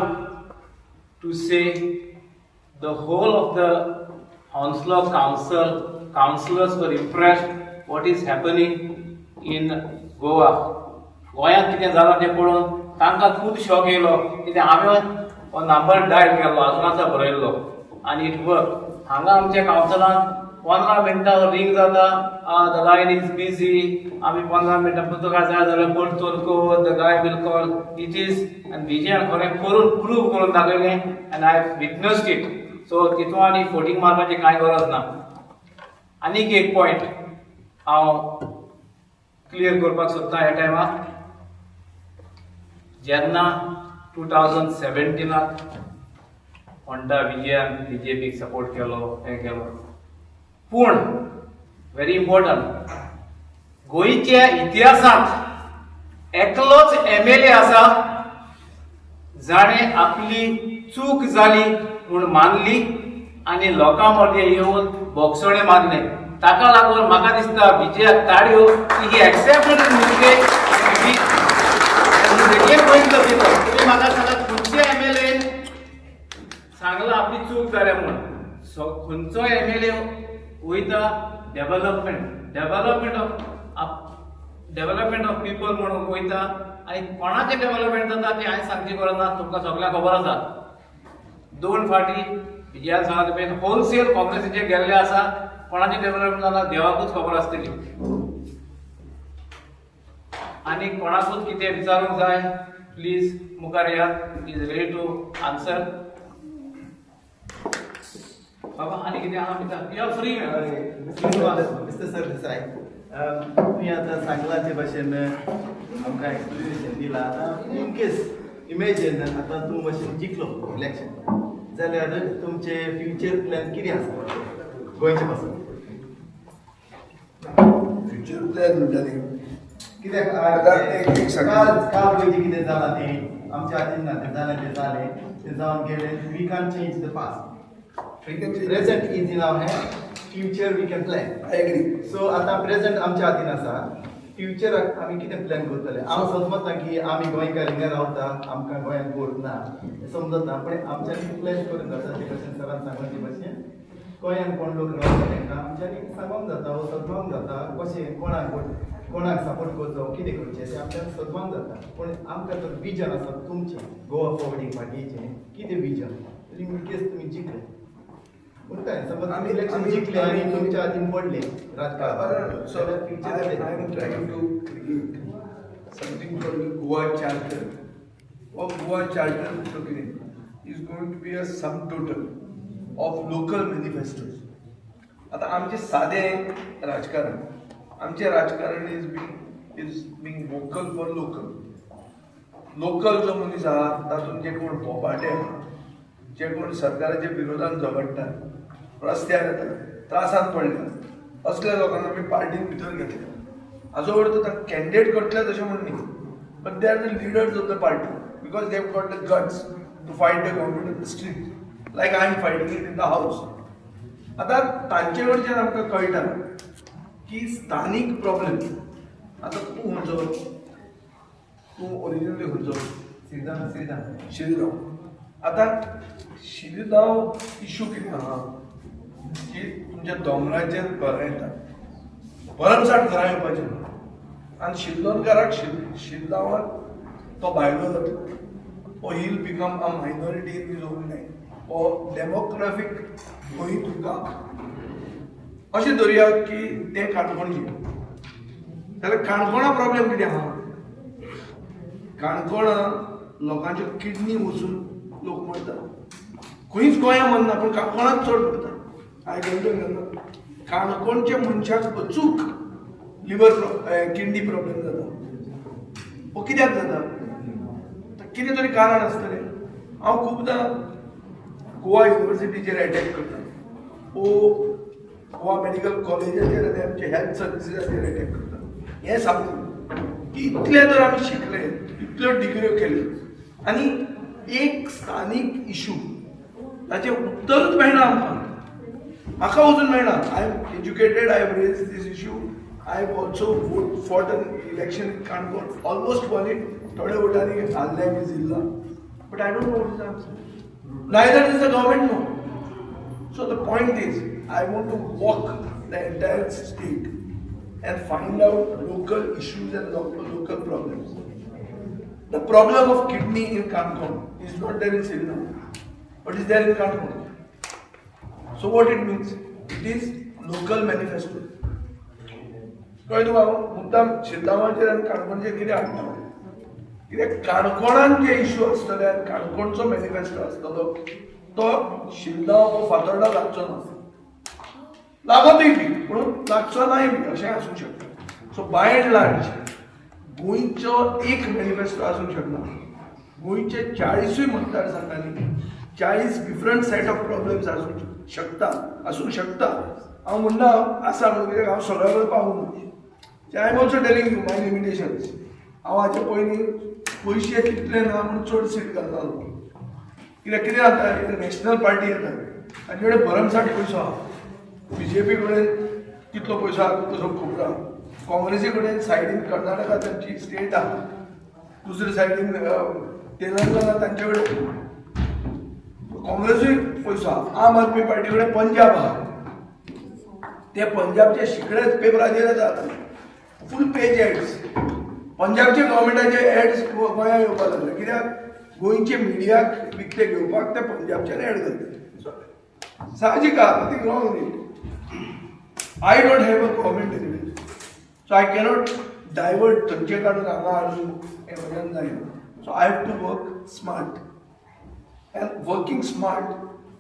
to say the whole of the Hounslow councillors were impressed what is happening in Goa. गोंयांत कितें जालां तें पळोवन तांकां खूब शॉक येयलो. कित्याक हांवें हो नंबर डायल केल्लो, आजूनाचा बरयल्लो आनी इट वर्क. हांगा आमच्या कावन्सिलान 15 मिनटां रिंग जाता, द लायन इज बिजी, आमी 15 मिनटां तुका जाय जाल्यार परतून कर, the guy will call. It is आनी विजयान खरें करून प्रूव करून दाखयलें and I have witnessed it. So तितून आनी फोटींग मारपाची कांय गरज ना. आनीक एक पॉयंट हांव क्लियर करपाक सोदतां ह्या टायमार. जेन्ना 2017 म्हणटा विजयान बीजेपीक सपोर्ट केलो, हें केलो, पूण व्हेरी इम्पॉर्टंट, गोंयच्या इतिहासांत एकलोच MLA आसा जाणें आपली चूक जाली म्हूण मानली आनी लोकां मदीं येवन बोगसणे मारले. ताका लागून म्हाका दिसता विजयाक ताळयो की ही एक्सेप्टेड मिस्टेक. तुम्ही म्हाका सांगात खंयच्या MLA सांगला आपली चूक जाल्या म्हणून. खंयचो MLA वयता डेव्हलपमेंट ऑफ पीपल म्हणून वयता आनी कोणाचें डेव्हलपमेंट जाता तें हांवें सांगची गरज ना, तुमकां सगळ्यांक खबर आसा. 2 फावटी विजयान सांगला तुमी होलसेल काँग्रेसीचे गेल्ले आसा, कोणाचें डेव्हलपमेंट जाता देवाकूच खबर आसतली. आनी कोणाकूच कितें विचारूंक जाय प्लीज मुखार येयात. Is ready to answer. बाबा आनी कितें आहा विचार, you are free. Mister Sardesai, तुम्ही आता सांगलाचे भाशेन आमकां एक्सप्लेनेशन दिला. आता इन केस इमेजिन आता तूं मातशें जिखलो इलेक्शन जाल्यार तुमचे फ्युचर प्लॅन कितें आसा गोंयचे पासून? फ्युचर प्लॅन म्हणटाली कित्याक काल पयलीं कितें जालां तें आमच्या हातीन ना. तें जालें तें जालें, तें जावन गेलें. We can change the past. Present is in our hand, future we can plan. I agree. So आता present आमच्या हातीन आसा. फ्युचराक आमी कितें प्लॅन करतले हांव समजता की आमी गोंयकार हिंगा रावता आमकां गोंयांत कोर्ट ना हें समजता पण आमच्यांनी प्लॅन करून जाता ते भशेन सरान सांगला ते भशेन गोंयांत कोण लोक रावता तांकां आमच्यांनी सांगूंक जाता वो सदमावंक जाता कशें कोणाक सपोर्ट करचो कितें करचें तें आमच्यान सदमावंक जाता पूण आमकां तर विजन आसा तुमचें गोवा फॉरवर्डिंग पार्टीचें कितें विजन इन केस तुमी जिखले उरताय समज आमी इलेक्शन जिखले आनी तुमच्या हातीन पडले राजकारण So I am trying to create something called the Goa Charter. Or Goa Charter is going to be a sum total of local manifestos. आता आमचे साधे राजकारण आमचे राजकारण is being vocal for local. Local जो मनीस आहा तातूंत जे कोण बोबाटे आहा जे कोण सरकाराच्या विरोधान झगडटात रस्त्यार येतात त्रासान पडल्यात असल्या लोकांना आमी पार्टीन भितर घेतले हाजो अर्थ तांकां कॅन्डिडेट करतले तशें म्हण न्ही but they are the leaders of the party because they have got the guts to fight the government of the street like I am fighting it in the house आतां तांचे कडच्यान आमकां कळटा की स्थानीक प्रॉब्लेम आतां तूं खंयचो तूं ओरिजिनली खंयचो शिरगांव आतां शिरगांव इशू कितें आहा की तुमच्या दोंगराचेर घरां येता भरमसाट घरां येवपाचें ना आनी शिरदोनकाराक शिरगांवांत तो भायलो जाता हो he'll become a minority in his own land हो डेमोग्राफीक गोंय तुका अशें धरया की तें काणकोणचें जाल्यार काणकोणा प्रॉब्लेम कितें आहा काणकोणा लोकांच्यो किडनी वचून लोक मरतात खंयच गोंया मरना पूण काणकोणांत चड मरता आयकल्लें काणकोणच्या मनशाक अचूक लिवर किडनी प्रॉब्लेम जाता हो कित्याक जाता कितें तरी कारण आसतलें हांव खुबदां गोवा युनिवर्सिटीचेर एटॅक करता गोवा मेडिकल कॉलेजाचेर आनी आमचे हेल्थ सर्विसीसाचेर एटॅक करता हें सांगून की इतले जर आमी शिकले इतल्यो डिग्र्यो केल्यो आनी एक स्थानीक इशू ताचें उत्तरूच मेळना आमकां म्हाका वचून मेळना I am educated I have raise this issue I have also fought an election in Canacona almost won it थोड्या वोटांनी हारल्या बी जिल्ला but I don't know what is the answer neither is the government know so the point is I want to walk the entire state and find out local issues and local problems. The problem of kidney in Kankon is not there in Sirina, but is there in Kankon. So what it means? It is local manifesto. कळ्ळें तुका मुद्दाम शिरगांवाचेर आनी काणकोणचेर कितें हाडटा कित्याक काणकोणान जे issue आसतले आनी काणकोणचो manifesto आसतलो तो शिरगांव वो फातोर्डा लागचो ना लागतूय बी पूण लागचो नाय बी अशें आसूंक शकता सो बाय एंड लार्ज गोंयचो एक मॅनिफेस्टो आसूंक शकना गोंयचे 40 मतदारसंघांनी 40 डिफरंट सेट ऑफ प्रॉब्लेम्स आसूंक शकता हांव म्हणना आसा म्हणून कित्याक हांव सगळ्या कडेन पावूंक I am also telling you my limitations हांव हाचे पयलीं पयशे तितले ना म्हणून चड सीट घालतालो कित्याक कितें जाता नॅशनल पार्टी येता तांचे कडेन भरमसाट पयसो आहा बीजेपी कडेन कितलो पयसो आहा तसो खबर आहा काँग्रेसी कडेन सायडीन कर्नाटका तांची स्टेट आहा दुसरे सायडीन तेलंगणा तांचे कडेन काँग्रेसूय पयसो आहा आम आदमी पार्टी कडेन पंजाब आहा ते पंजाबचे शिकडेच पेपराचेर येतात फूल पेज एड्स पंजाबचे गव्हर्मेंटाचे एड्स गोंयांत येवपाक लागले कित्याक गोंयचे मिडियाक विकते घेवपाक ते पंजाबच्यान एड घालतात साहजीक आहा nothing wrong in it I don't have a government anyway. So I cannot divert thanje kadun hanga haडून हे वचन जायना. So I have to work smart. And working smart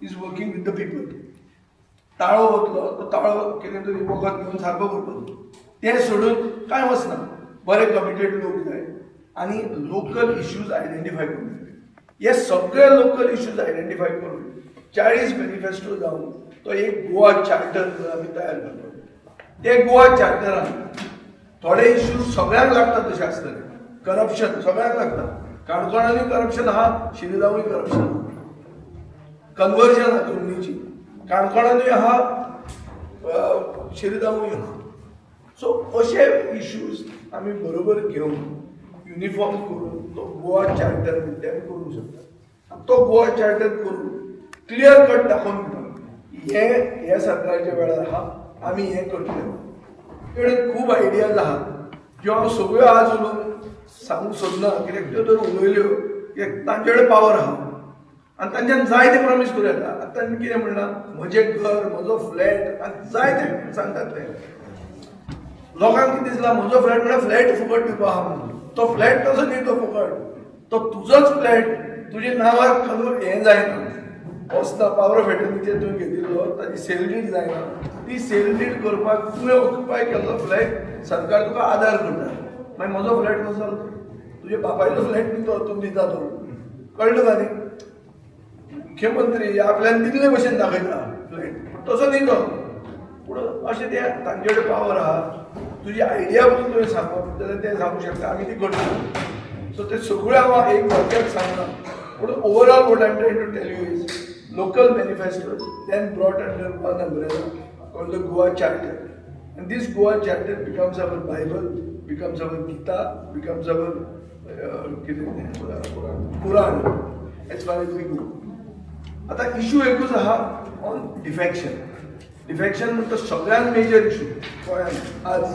is working with the people. ताळो वतलो तो ताळो कितें तरी वखद घेवन सारको करपाचो तें सोडून कांय वचना बरे कमिटेड लोक जाय आनी लोकल इश्यूज आयडेंटिफाय करून हे सगळे लोकल इश्यूज आयडेंटिफाय करून 40 मॅनिफेस्टो जावन तो एक गोवा चार्टर आमी तयार करतो ते गोवा चार्टरान थोडे इश्यूज सगळ्यांक लागतात तशें आसतले करप्शन सगळ्यांक लागता काणकोणानूय करप्शन आहा शिरगांवूय करप्शन आहा कन्वर्जन आहा जमनीची काणकोणानूय आहा शिरगांवूय आहा सो अशे इश्यूज आम्ही बरोबर घेऊन युनिफॉर्म करून तो गोवा चार्टर विद्यार्थी करू शकता. तो गोवा चार्टर करून क्लियर कट दाखवून दिता हे सरकारच्या वेळार आहा आमी हे करतले. कडेन खूब आयडियाज आहा ज्यो हांव सगळ्यो आज उलोवन सांगूंक सोदना कित्याक त्यो जर उलयल्यो कित्याक तांचे कडेन पावर आहा आनी तांच्यान जाय ते प्रॉमिस करूं येता. आतां तांणी कितें म्हणलां म्हजें घर म्हजो फ्लॅट आनी जाय ते सांगतात ते. लोकांक कितें दिसलां म्हजो फ्लॅट म्हळ्यार फ्लॅट फुकट दिवपा आहा म्हणून. तो फ्लॅट तसो न्ही तो फुकट, तो तुजोच फ्लॅट तुजे नांवार घालून हें जायना. वस्ता पावर ऑफ एटर्नीचेर तुवें घेतिल्लो ताजी सेल डीड जायना. ती सेल डीड करपाक तुवें ऑक्युपाय केल्लो फ्लॅट सरकार तुका आदार करता. मागीर म्हजो फ्लॅट कसो जालो? तुजे बापायचो फ्लॅट न्ही तो तूं दिता तो. कळ्ळें का न्ही? मुख्यमंत्री आपल्यान दिल्ले भशेन दाखयता फ्लॅट तसो न्ही तो. पूण अशें ते तांचे कडेन पावर आहा. तुजी आयडिया बसून तुवें सांगप जाल्यार ते सांगूंक शकता आमी ती करता. सो ते सगळें हांव एक वाक्याक सांगना. पूण overall what I am trying to tell you is local manifestos then brought under one umbrella called the Goa Charter. And this Goa Charter becomes our Bible, becomes our Gita, becomes our Quran as far as we go. आता issue एकूच आहा on defection. Defection म्हणटा सगळ्यात major issue गोंयांत आज.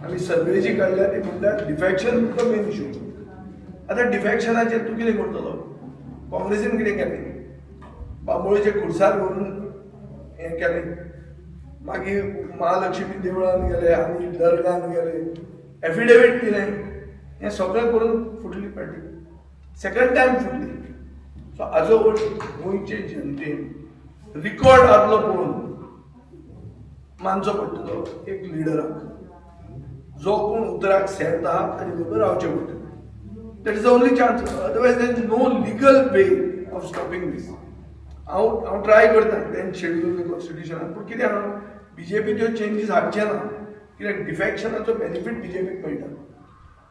आमी सर्वे जी काडल्या ती म्हणल्यार डिफेक्शन म्हणटा मेन इशू. आतां डिफेक्शनाचेर तूं कितें करतलो? काँग्रेसीन कितें केलें? बांबोळेचे खुर्सार व्हरून हें केलें. मागीर महालक्ष्मी देवळान गेले आनी दर्गान गेले एफिडेवीट दिलें. हें सगळें करून फुटली पार्टी. सेकंड टायम फुटली. सो हाजो वोट गोंयचे जनतेन रिकॉर्ड आदलो पळोवन मानचो पडटलो एक लिडराक जो कोण उतराक सेर्त आहा ताचे बरोबर रावचें पडटलें. That is the only chance. Otherwise there is no legal way of stopping this. हांव ट्राय करता 10th शेड्यूल कॉन्स्टिट्युशनान. पूण कितें आहा बीजेपीच्यो चेंजीस हाडचे ना कित्याक डिफेक्शनाचो बेनिफीट बीजेपीक मेळटा.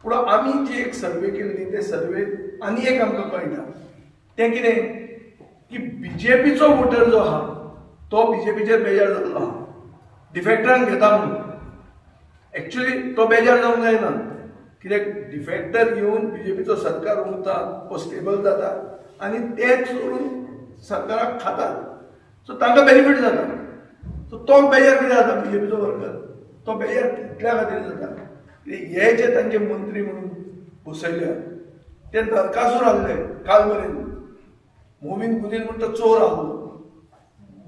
पूण आमी जी एक सर्वे केल्ली ते सर्वे आनी एक आमकां कळटा तें कितें की बीजेपीचो वोटर जो आहा तो बीजेपीचेर बेजार जाल्लो आहा डिफेक्टरांक घेता म्हणून. एक्चुली तो बेजार जावंक जायना कित्याक डिफेक्टर येवन बीजेपीचो सरकार उरता तो स्टेबल जाता आनी तेच सोडून सरकाराक खातात. सो तांकां बेनिफीट जाता. सो तो बेजार कितें जाता बीजेपीचो वर्कर? तो बेजार इतल्या खातीर जाता हे जे तांचे मंत्री म्हणून बसयल्या ते नरकासूर आहले काल मेरेन. मोमीन गुदीन म्हणटा चोर आहलो,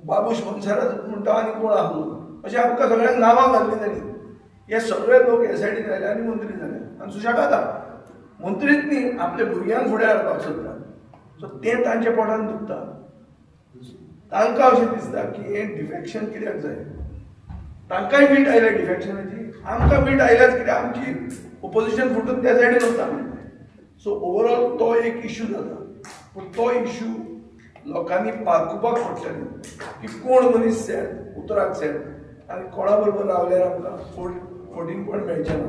बाबूश मनशाराज म्हणटा आनी कोण आहलो, अशें आमकां सगळ्यांक नांवां घाल्लीं तांणी. हे सगळे लोक हे सायडीन रावले आनी मंत्री जाले आनी सुशेगाद आहा. मंत्रीच न्ही आपल्या भुरग्यांक फुडें हाडपाक सोदता. सो तें तांच्या पोटान दुखता. तांकां अशें दिसता की हें डिफेक्शन कित्याक जाय. तांकांय वीट आयल्या डिफेक्शनाची, आमकां वीट आयल्याच कित्याक आमची ओपोजिशन फुटून त्या सायडीन वता. सो ओवरऑल तो एक इशू जाता. पूण तो इशू लोकांनी पारखुपाक पडटलें की कोण मनीस सेट उतराक सेट आनी कोणा बरोबर रावल्यार आमकां 14 पॉयंट मेळचे ना.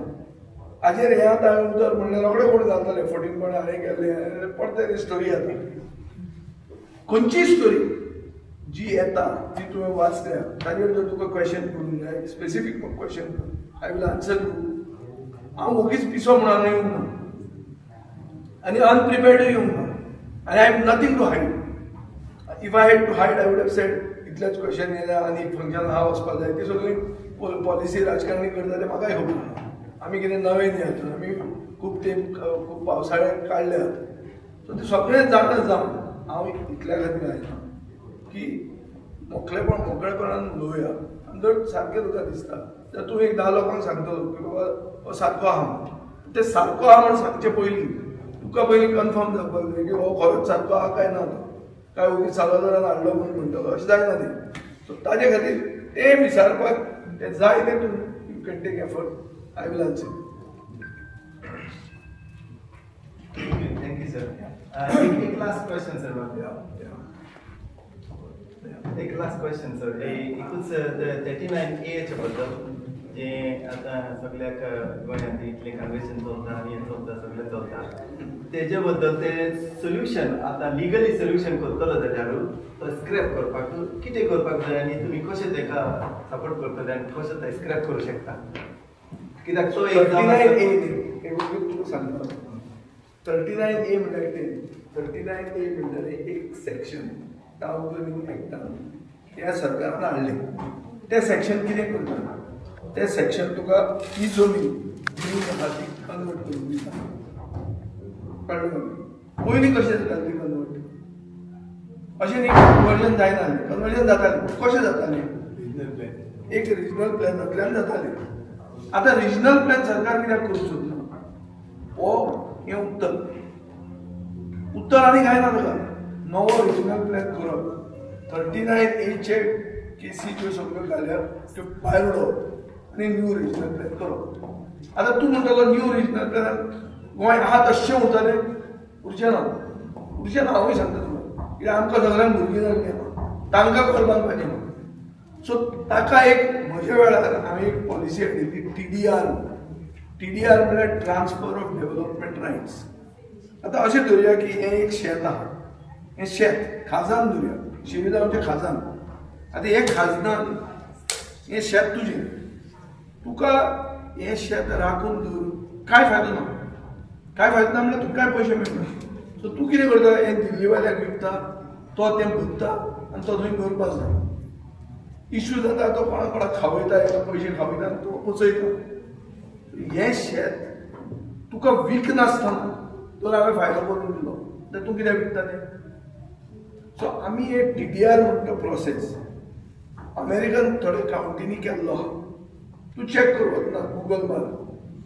हाजेर हें आतां हांवें उतर म्हणलें रोखडें कोण घालतले 14 पॉयंट हांवें गेल्ले परते स्टोरी जाता. खंयची स्टोरी जी येता ती तुवें वाचल्या ताजेर जर तुका क्वेश्चन करूंक जाय स्पेसिफीक क्वेश्चन कर आय वील आन्सर यू. हांव ओगीच पिसो म्हणून येवंक ना आनी अनप्रिपेर्ड येवंक ना आनी I have nothing to hide. If I had to hide I would have said इतलेच क्वेश्चन येयल्या आनी फंक्शन हांव वचपाक जाय. ती सगळी पॉलिसी राजकारणी करता ते म्हाकाय खबर ना. आमी कितें नवें न्ही हातून आमी खूब पावसाळ्यात काडल्या. सो ते सगळें जाणा जावन हांव इतल्या खातीर आयला की मोकळेपणान उलोवया. आनी जर सारकें तुका दिसता जाल्यार तूं एक 10 लोकांक सांगतलो की बाबा हो सारको आहा म्हणून. ते सारको आहा म्हणून सांगचे पयलीं तुका पयलीं कन्फर्म जावपाक जाय की हो खरोच सारको आहा काय ना. काय उगीच सालोदरान हाडलो म्हणून म्हणटलो अशें जायना तें. सो ताजे खातीर तें विचारपाक तें जाय तें तूं you can take effort. I will answer. Thank you, sir. एक last question, sir. एक last question, sir. एकूच 39A च्या बद्दल जे आता सगळ्याक गोंयांत इतले कन्वेन्शन चलता आनी हें चलता सगळें चलता तेजे बद्दल ते सोल्युशन आतां लिगली सोल्युशन करतलो जाल्यार तो स्क्रॅप करपाक कितें करपाक जाय आनी तुमी कशें ताका सपोर्ट करतले आनी कशें ते स्क्रॅप करूं शकता. कित्याक So exam 39A तुका सांगता 39A म्हणल्यार कितें 39A म्हणल्यार एक सेक्शन टावन प्लॅनिंग एक्टान ह्या सरकारान हाडलें तें सेक्शन कितें करता तें सेक्शन तुका ही जमीन खातीर कन्वर्ट करून दिता कळ्ळें पयलीं कशें जातालें कन्वर्ट अशें न्ही कन्वर्जन जायना कन्वर्जन जातालें कशें जातालें एक रिजनल प्लॅनांतल्यान जातालें आतां रिजनल प्लॅन सरकार कित्याक करूंक सोदना हो हें उत्तर आनी कांय ना ताका नवो रिजनल प्लॅन करप 39A केसी ज्यो सगळ्यो घाल्या त्यो भायर उडोवप आनी न्यू रिजनल प्लॅन करप आतां तूं म्हणटलो न्यू रिजनल प्लॅनान गोंय आहा तशें उरतलें उरचें ना हांवूय सांगता तुका कित्याक आमकां सगळ्यांक भुरगीं जाल्लीं आहा तांकां कळपाक पाहिजे सो ताका एक म्हज्या वेळार हांवें एक पॉलिसी हाडिल्ली TDR म्हळ्यार ट्रान्सफर ऑफ डेव्हलपमेंट रायट्स आतां अशें धरुया की हें एक शेत आहा हें शेत खाजान धरुया शिवीगांवचें खाजान आतां हे खाजनान हें शेत तुजें तुका हें शेत राखून दवरून कांय फायदो ना म्हणल्यार तुका कांय पयशे मेळना सो तूं कितें करता हें दिल्लीवाल्याक विकता तो तें भरता आनी तो थंय दवरपाक जाय इश्यू जाता तो कोणाक खावयता एका पयशे खावयता आनी तो पचयता हें शेत तुका विकनासतना तर हांवें फायदो करून दिलो तर तूं कित्याक विकता तें सो आमी हे TDR म्हणटा प्रोसेस अमेरिकन थोडे कावंटीनी केल्लो आहा तूं चॅक कर वतना गुगल मार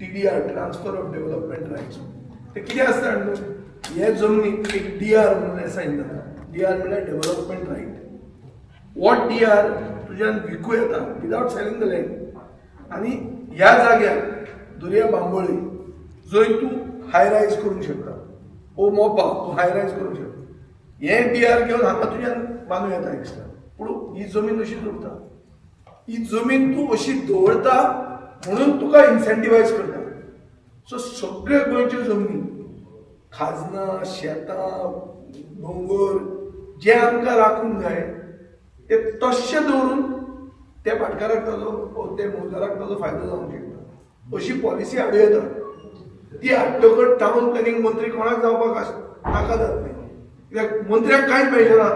TDR transfer of development rights ते कितें आसता न्हू हे जमनीक एक DR म्हणून एसायन जाता DR म्हळ्यार डेव्हलपमेंट रायट वॉट DR तुज्यान विकूं येता विदावट सेलिंग द लँड आनी ह्या जाग्यार दर्या बांबोळी जंय तूं हाय रायज करूंक शकता ओ मोपा तूं हाय रायज करूंक शकता हें DR घेवन हांगा तुज्यान बांदूं येता एक्स्ट्रा पूण ही जमीन अशीच उरता ही जमीन तूं अशी दवरता म्हणून तुका इन्सेंटिवायज करता सो सगळे गोंयच्यो जमनी खाजनां शेतां दोंगर जे आमकां राखूंक जाय ते तशें दवरून त्या भाटकाराक ताजो ते मोलकाराक ताजो फायदो जावंक शकता अशी पॉलिसी हाडूं येता ती हाडटकच टावन प्लॅनिंग मंत्री कोणाक जावपाक नाका जातलें कित्याक मंत्र्याक कांयच मेळचें ना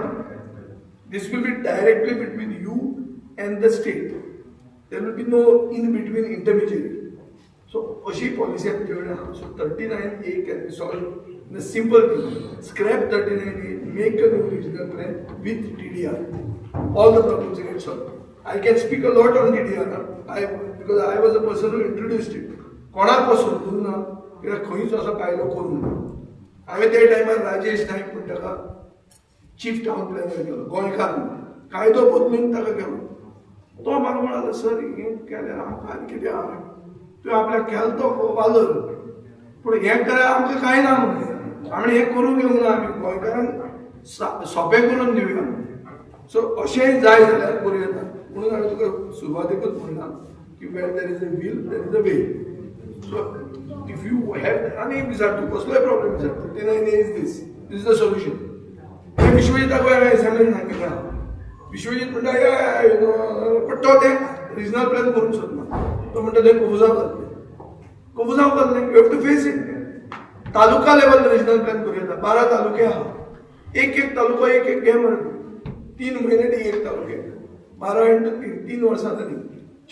this will be directly between you and the state there will be no in between intermediary so अशी पॉलिसी आमचे कडेन आहा so 39A can be solve in a simple thing scrap 39A make a new regional plan with TDR all the problems get solved. I can speak a lot on TDR because I was the person who introduced it. कोणाक समजूंक ना कित्याक खंयच असो कायदो करूंक ना हांवें त्या टायमार राजेश नायक म्हणटा ताका चीफ टावन प्लॅनर केलो गोंयकार कायदो बदलून ताका केलो तो म्हाका म्हणालो सर हें केल्यार आमकां आनी कितें आहा तुवें आपल्याक केलो तो वालोर पूण हें केल्यार आमकां कांय ना म्हणलें आमी हें करूंक येवंक ना आमी गोंयकारांक सोंपें करून दिवया सो अशें जाय जाल्यार करूं येता म्हणून हांवें तुका सुरवातेकूच म्हणलां की where there is a will there is a way so if you have आनी विचार तूं कसलोय प्रॉब्लेम विचार 39A is this is the solution हें विश्वजीताक हांवें एसायनमेंट सांगिल्लें आहा विश्वजीत म्हणटा पण तो तें रिजनल प्लॅन करूंक सोदना तो म्हणटा थंय कोफुजांव जातलें you have to face it taluka level regional plan करूं येता 12 तालुके आहा एक तालुको एक घे मरे 3 महिने एक तालुके 12 into 3 वर्सां जाली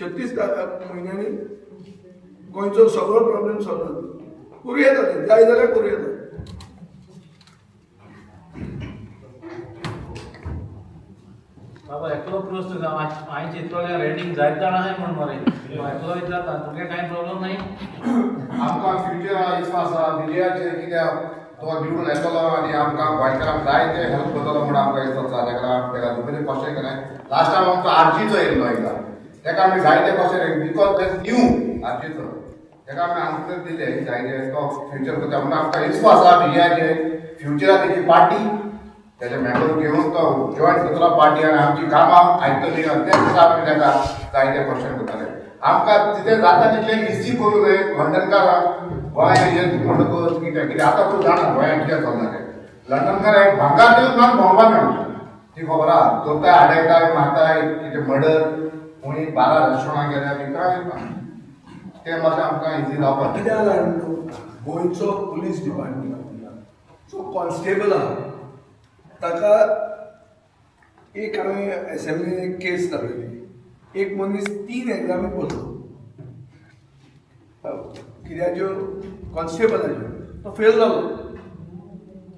36 म्हयन्यांनी गोंयचो सगळो प्रॉब्लेम सॉल्व जाता करूं येता तें जाय जाल्यार करूं येता बाबा एकलो प्रश्न हांवें चिंतलोलें रेडींग जायत जाणां आहाय म्हण मरे एकलो विचारता तुगे कांय प्रॉब्लेम नाही आमकां फ्युचर दिसता आसा विजयाचेर कित्याक तो निवडून येतलो आनी आमकां गोंयकारांक जाय ते हेल्प करतलो म्हण आमकां दिसता तेका दुसरें कशें केलें लास्ट टायम आमचो आरजीचो येयल्लो एकदा तेका आमी जायते कशें बिकॉज तेज न्यू आरजीचो तेका आमी आन्सर दिले जायते तो फ्युचर करता म्हणून आमकां दिसता आसा विजयाचे फ्युचराक तेजी पार्टी तेजे मेंबर घेवन तो जॉयन करतलो पार्टी आनी आमची कामां आयकतली ते दिसा आमी तेका जायते क्वेश्चन करतले आमकां तितें जाता तितलें इजी करूं जाय लंडनकारांक गोंय हें म्हणटकच कितें कितें आतां तूं जाणा गोंयांत कितें चल्लां तें लंडनकारांक भांगार दिवन मान भोंवपाक मेळना ती खबर आहा चोरताय आडयताय मारताय कितें मर्डर कोणी 12 रेस्टॉरंटां गेल्या बी कांय ना ते मातशें आमकां इजी जावपाक कित्याक लागून गोंयचो पुलीस डिपार्टमेंट जो कॉन्स्टेबल आहा ताका एक हांवें असेंब्लीन एक केस दाखयली एक मनीस 3 एग्जामी बसलो कित्याच्यो कॉन्स्टेबलाच्यो तो फेल जालो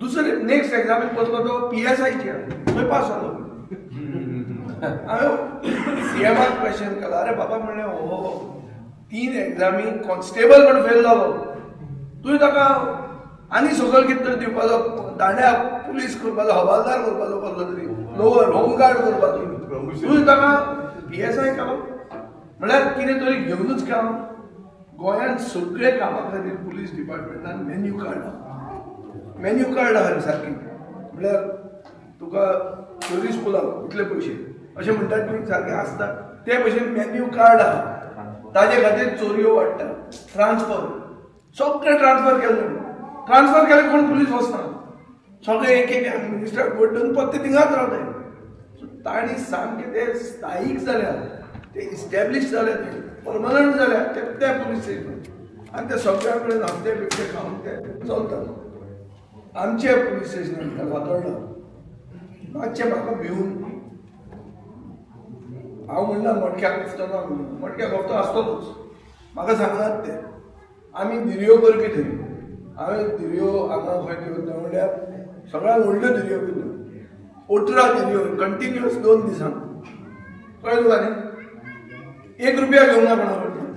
दुसरे नेक्स्ट एग्जामीक बसलो तो PSIच्या थंय पास जालो हांवें सीएमाक क्वेश्चन केलो अरे बाबा म्हणलें हो 3 एग्जामी कॉन्स्टेबल पण फेल जालो तुवें ताका आनी सकयल कितें तरी दिवपाचो दांड्या पुलीस करपाचो हवालदार करपाचो कसलो तरी लोवर होमगार्ड करपाचो तुवें ताका PSI केलो म्हळ्यार कितें तरी घेवनूच केलो गोंयांत सगळे कामा खातीर पुलीस डिपार्टमेंटान मेन्यू कार्ड आहा रे सारकी म्हळ्यार तुका चोरी स्कुलाक इतले पयशे अशें म्हणटात तुमी सारकें आसता ते भशेन मेन्यू कार्ड आहा ताजे खातीर चोरयो वाडटा ट्रान्सफर सगळे ट्रान्सफर केले कोण पुलीस वचना सगळे एक एक मिनिस्टर बड्डून पत्ते थिंगाच रावताय तांणी सामकें ते स्थायीक जाल्या ते इस्टॅब्लीश जाल्या ते परमनंट जाल्या त्या पुलीस स्टेशन आनी ते सगळ्या कडेन हप्ते बिप्ते खावन ते चलतात आमच्या पुलीस स्टेशनान फातोर्डा मातशें म्हाका भिवून हांव म्हणना मडक्याक गुफ्तो ना म्हणून मडक्याक गुफ्तो आसतलोच म्हाका सांगनात ते आमी दिरयो करपी थंय हांवें दिरयो हांगा खंय त्यो दवंड्यार सगळ्यांत व्हडल्यो दिरयो केल्यो 18 दिरयो कंटिन्युअस 2 दिसांक कळ्ळें तुका न्ही 1 रुपया घेवंक ना कोणा कडल्यान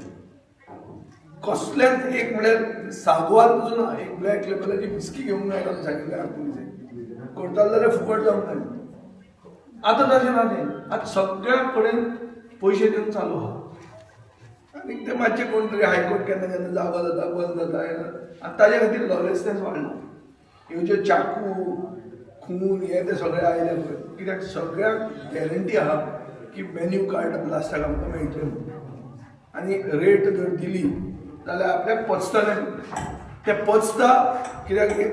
कसल्याच एक म्हळ्यार सागवान पसून एक ब्लॅक लेबलाची बिस्की घेवंक ना म्हणून सांगिल्लें हांवें पुलिसेक करतालो जाल्यार फुकट जावंक जाय आतां तशें ना तें आतां सगळ्या कडेन पयशे दिवन चालू आहा आनी ते मातशें कोण तरी हायकोर्ट केन्ना केन्ना जागो जाता बंद जाता आनी ताजे खातीर लॉलेसनेस वाडला ह्यो ज्यो चाकू खून हे ते सगळे आयले पळय कित्याक सगळ्याक गॅरंटी आहा की मेन्यू कार्ड लास्टाक आमकां मेळटलें म्हणून आनी रेट जर दिली जाल्यार आपल्याक पचतलें तें पचता कित्याक हे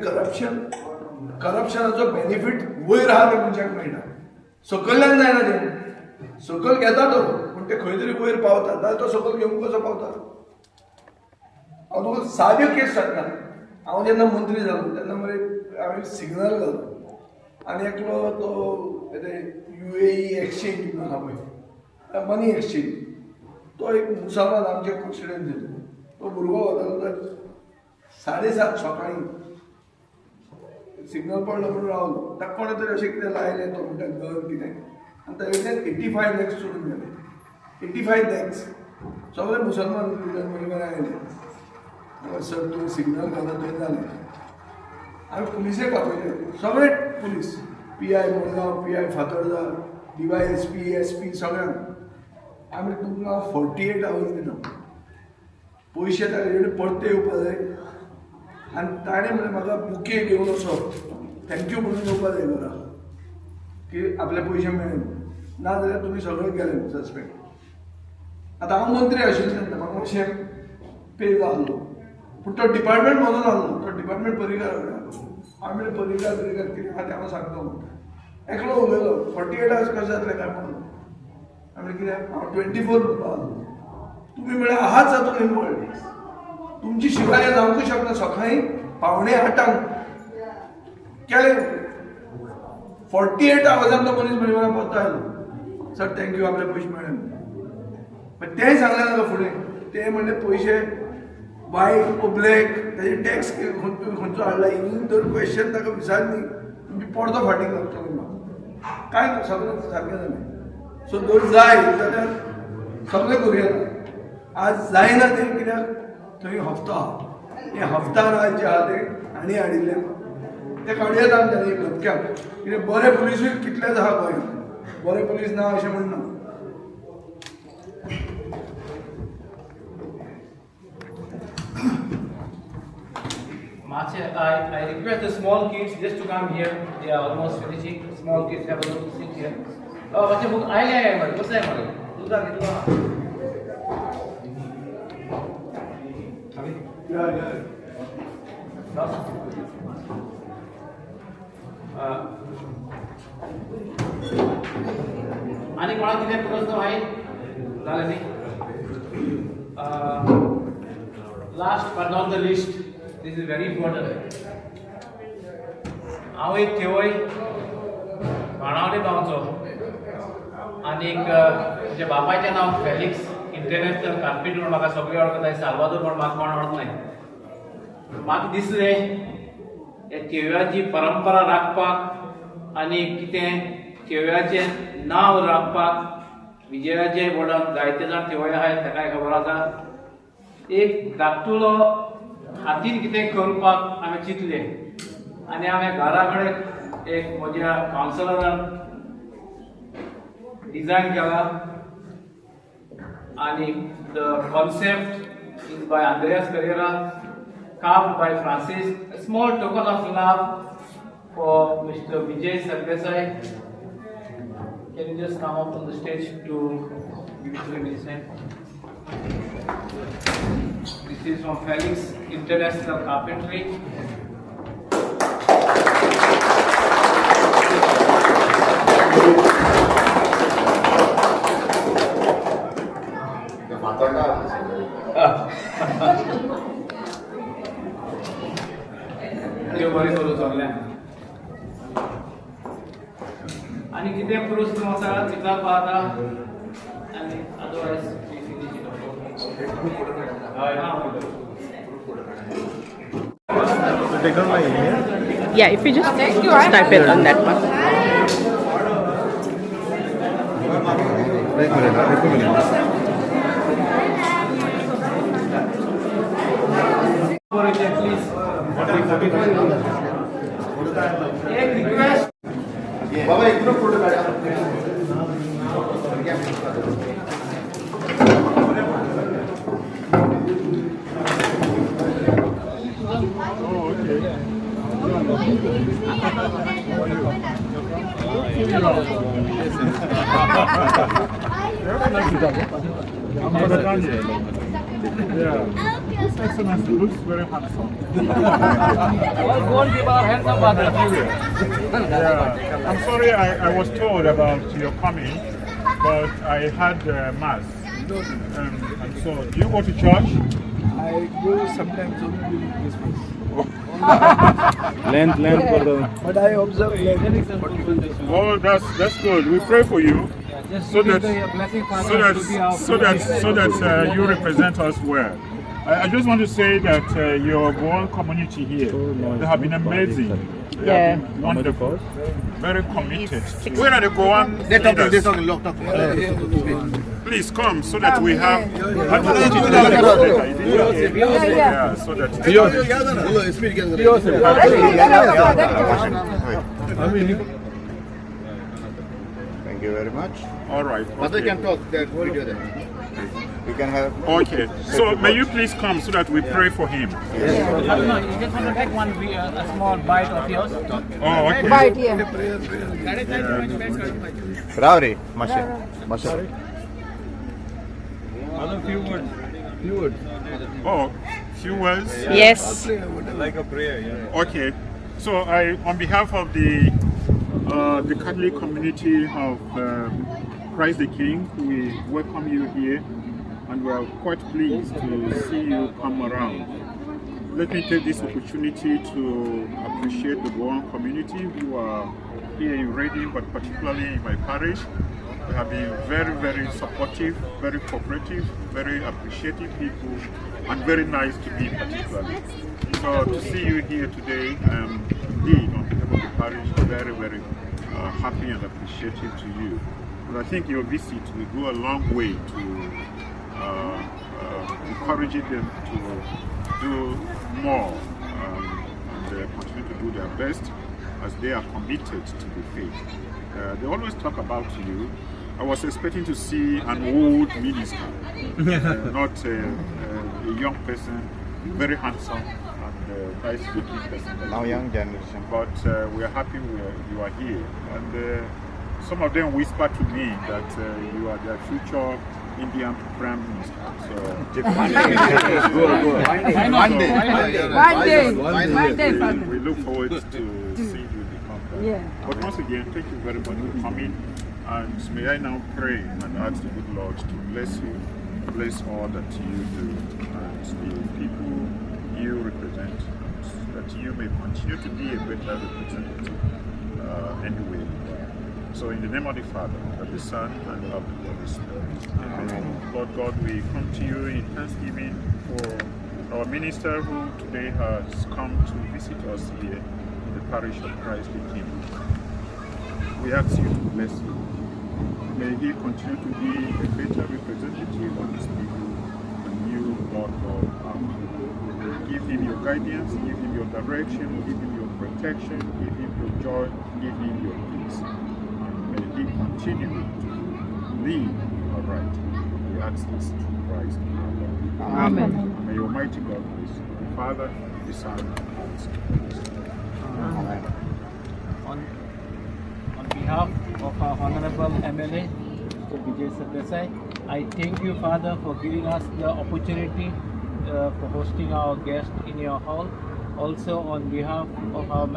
करप्शनाचो बेनिफीट वयर आहा ते मनशाक मेळटा सकयल्यान जायना तें सकयल घेता तो पूण ते खंय तरी वयर पावता जाल्यार तो सकयल घेवंक कसो पावता हांव तुका साद्यो केस सांगता हांव जेन्ना मंत्री जालो तेन्ना मरे हांवें सिग्नल घालो आनी एकलो तो UAE एक्सचेंज म्हणून आहा पळय मनी एक्सचेंज तो एक मुसलमान आमचे कॉन्स्टिट्युएंसीचो तो भुरगो वतालो 7:30 सकाळीं सिग्नल पडलो म्हणून रावलो ताका कोणे तरी अशें कितें लायलें तो म्हणटा गन कितें आनी ताणें 85 लॅक्स सोडून गेले 85 लॅक्स सगळे मुसलमान लिडर आयले सर तुवें सिग्नल घाला तुवें जालें हांवें पुलिसेक आपयले सगळे police PI Madgaon PI Fatorda DYSP SP सगळ्यांक आमी तुमकां 48 आवर्स दिना पयशे ताजे परते येवपा जाय आनी ताणें म्हणलें म्हाका बुके घेवन वचो थँक्यू म्हणून येवपा जाय घरा की आपले पयशे मेळ्ळे ना जाल्यार तुमी सगळे गेले सस्पेक्ट आतां हांव मंत्री आशिल्लो तेन्ना म्हाका मातशें पे जाल्लो पूण तो डिपार्टमेंट म्हजो नासलो तो डिपार्टमेंट परिकार हांवें म्हणलें परिकार कितें आहा तें हांव सांगता म्हणटा एकलो उलयलो 48 आवर्स कशें जातलें काय म्हणून हांवें कित्याक हांव 24 म्हणपा लागलो तुमी म्हळ्यार आहात जातून इनवॉल्ड तुमची शिवाय जावंकूच शकना सकाळीं 7:45 केले 48 आवर्सान तो मनीस म्हजे म्हळ्यार परतो आयलो सर थँक्यू आपले पयशे मेळ्ळे पण तेंय सांगलें नाका फुडें ते म्हणले पयशे वायट ब्लॅक तेजे टॅक्स खंयचो हाडला इवन तर क्वेश्चन ताका विचारली तुमची पडदो फाटीक लागतलो म्हाका कांय ना सगळें सारकें जालें सो जर जाय जाल्यार सगळें करुया आज जायना तें कित्याक थंय हफ्तो आहा हे हफ्ता राज जे आहा ते आनी हाडिल्ले ते काडयात आमच्यानी घटक्याक कित्याक बरे पुलीसूय कितलेच आहा गोंयांत बरे पुलीस ना अशें म्हणना I request the small kids just to come here. They are almost finishing. Small kids have a little seat here. Oh, बच्चे बुक आए हैं हमारे, कौन सा है हमारे? दूसरा कितना? आणि कोणा किती प्रश्न आहे? झाले नाही. Last but not the least, this is very important. हांव एक थेवय बाणावले गांवचो आनी म्हज्या बापायचें नांव फेलिक्स इंटरनॅशनल कार्पेंटर म्हणून म्हाका सगळे वळखताय, साल्वादोर म्हणून म्हाका कोण वळखनाय. म्हाका दिसलें हे थेवयाची परंपरा राखपाक आनी कितें थेवयाचें नांव राखपाक विजयाचे बोर्डान जायते जाण थेवय आहात, ताकाय खबर आसा. एक धाकटुलो हातीन कितें करपाक हांवें चिंतलें आनी हांवें घरा कडेन एक म्हज्या कावन्सिलरान डिझायन केला आनी the concept is by Andreas Carrera, carved by Francis. A small token of love for Mr. Vijay Sardesai. Can you just come up on the stage to give it to him in his hand? This is from Felix International Carpentry. देव बरें करूं सगळ्यांक. आनी कितें प्रश्न आसा विचारपाक पाहता आनी otherwise Yeah, if you just type it on that one. please. एक रिक्वेस्ट बाबा एक ग्रुप फोटो काढा. Yeah, His Excellency looks very handsome. won't give our hands up other. Yeah, I'm sorry I was told about your coming, but I had mass. And so, do you go to church? I go sometimes only during Christmas. Lent for the... But I observe Lent. Oh, that's good. We pray for you. So that you represent us well. I just want to say that your whole community here, they have been amazing. They have been wonderful, very committed. Where are the Goan leaders? Please come so that we have. Yeah, so that. Thank you very much. All right. But they Okay. can talk that video then. We can have. Okay. So may you please come so that we pray for him. No, you just want to take one a small bite of yours. Oh, okay. Rauri, Masha. Masha. Oh, few words. Yes. Okay. So on behalf of the Catholic community of Christ the King, we welcome you here, and we are quite pleased to see you come around. Let me take this opportunity to appreciate the Goan community who are here in Reading, but particularly in my parish. They have been very, very supportive, very cooperative, very appreciative people, and very nice to me particularly. So to see you here today, indeed, on behalf of the parish, very, very happy and appreciative to you. But I think your visit will go a long way to encouraging them to do more and continue to do their best as they are committed to the faith. They always talk about you. I was expecting to see an old minister, not a young person, very handsome and nice looking person. Now young generation. But we are happy you are here. And some of them whisper to me that you are their future Indian Prime Minister. So One day. we look forward to seeing you become that. Yeah. But once again, thank you very much for coming And may I now pray and ask the good Lord to bless you, bless all that you do, and the people you represent, that you may continue to be a better representative anyway. So in the name of the Father, of the Son, and of the Holy Spirit. Amen. Lord God, we come to you in thanksgiving for our minister who today has come to visit us here in the parish of Christ the King. We ask you to bless him. May he continue to be a better representative of his people and you, Lord God. Give him your guidance, give him your direction, give him your protection, give him your joy, give him your peace. And may he continue to lead aright. We ask this through Christ our Lord. Amen. May Almighty God bless you, the Father, the Son, and the Spirit. Amen. On behalf of our Honorable MLA, Mr. Vijay Sardesai, I thank you, Father, for giving us the opportunity for hosting our guest in your hall. Also, on behalf of our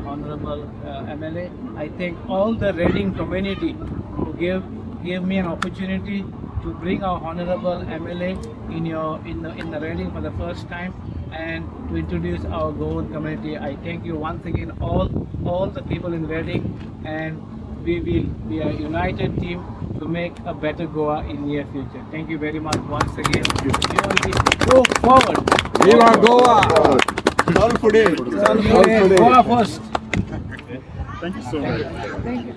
Honorable MLA, I thank all the Reading community who gave me an opportunity to bring our Honorable MLA in the Reading for the first time and to introduce our Goan community. I thank you once again, all the people in Reading, and we will be a united team to make a better Goa in near future. Thank you very much once again. Go forward. Viva Goa! Goa first. Thank you so much. Thank you.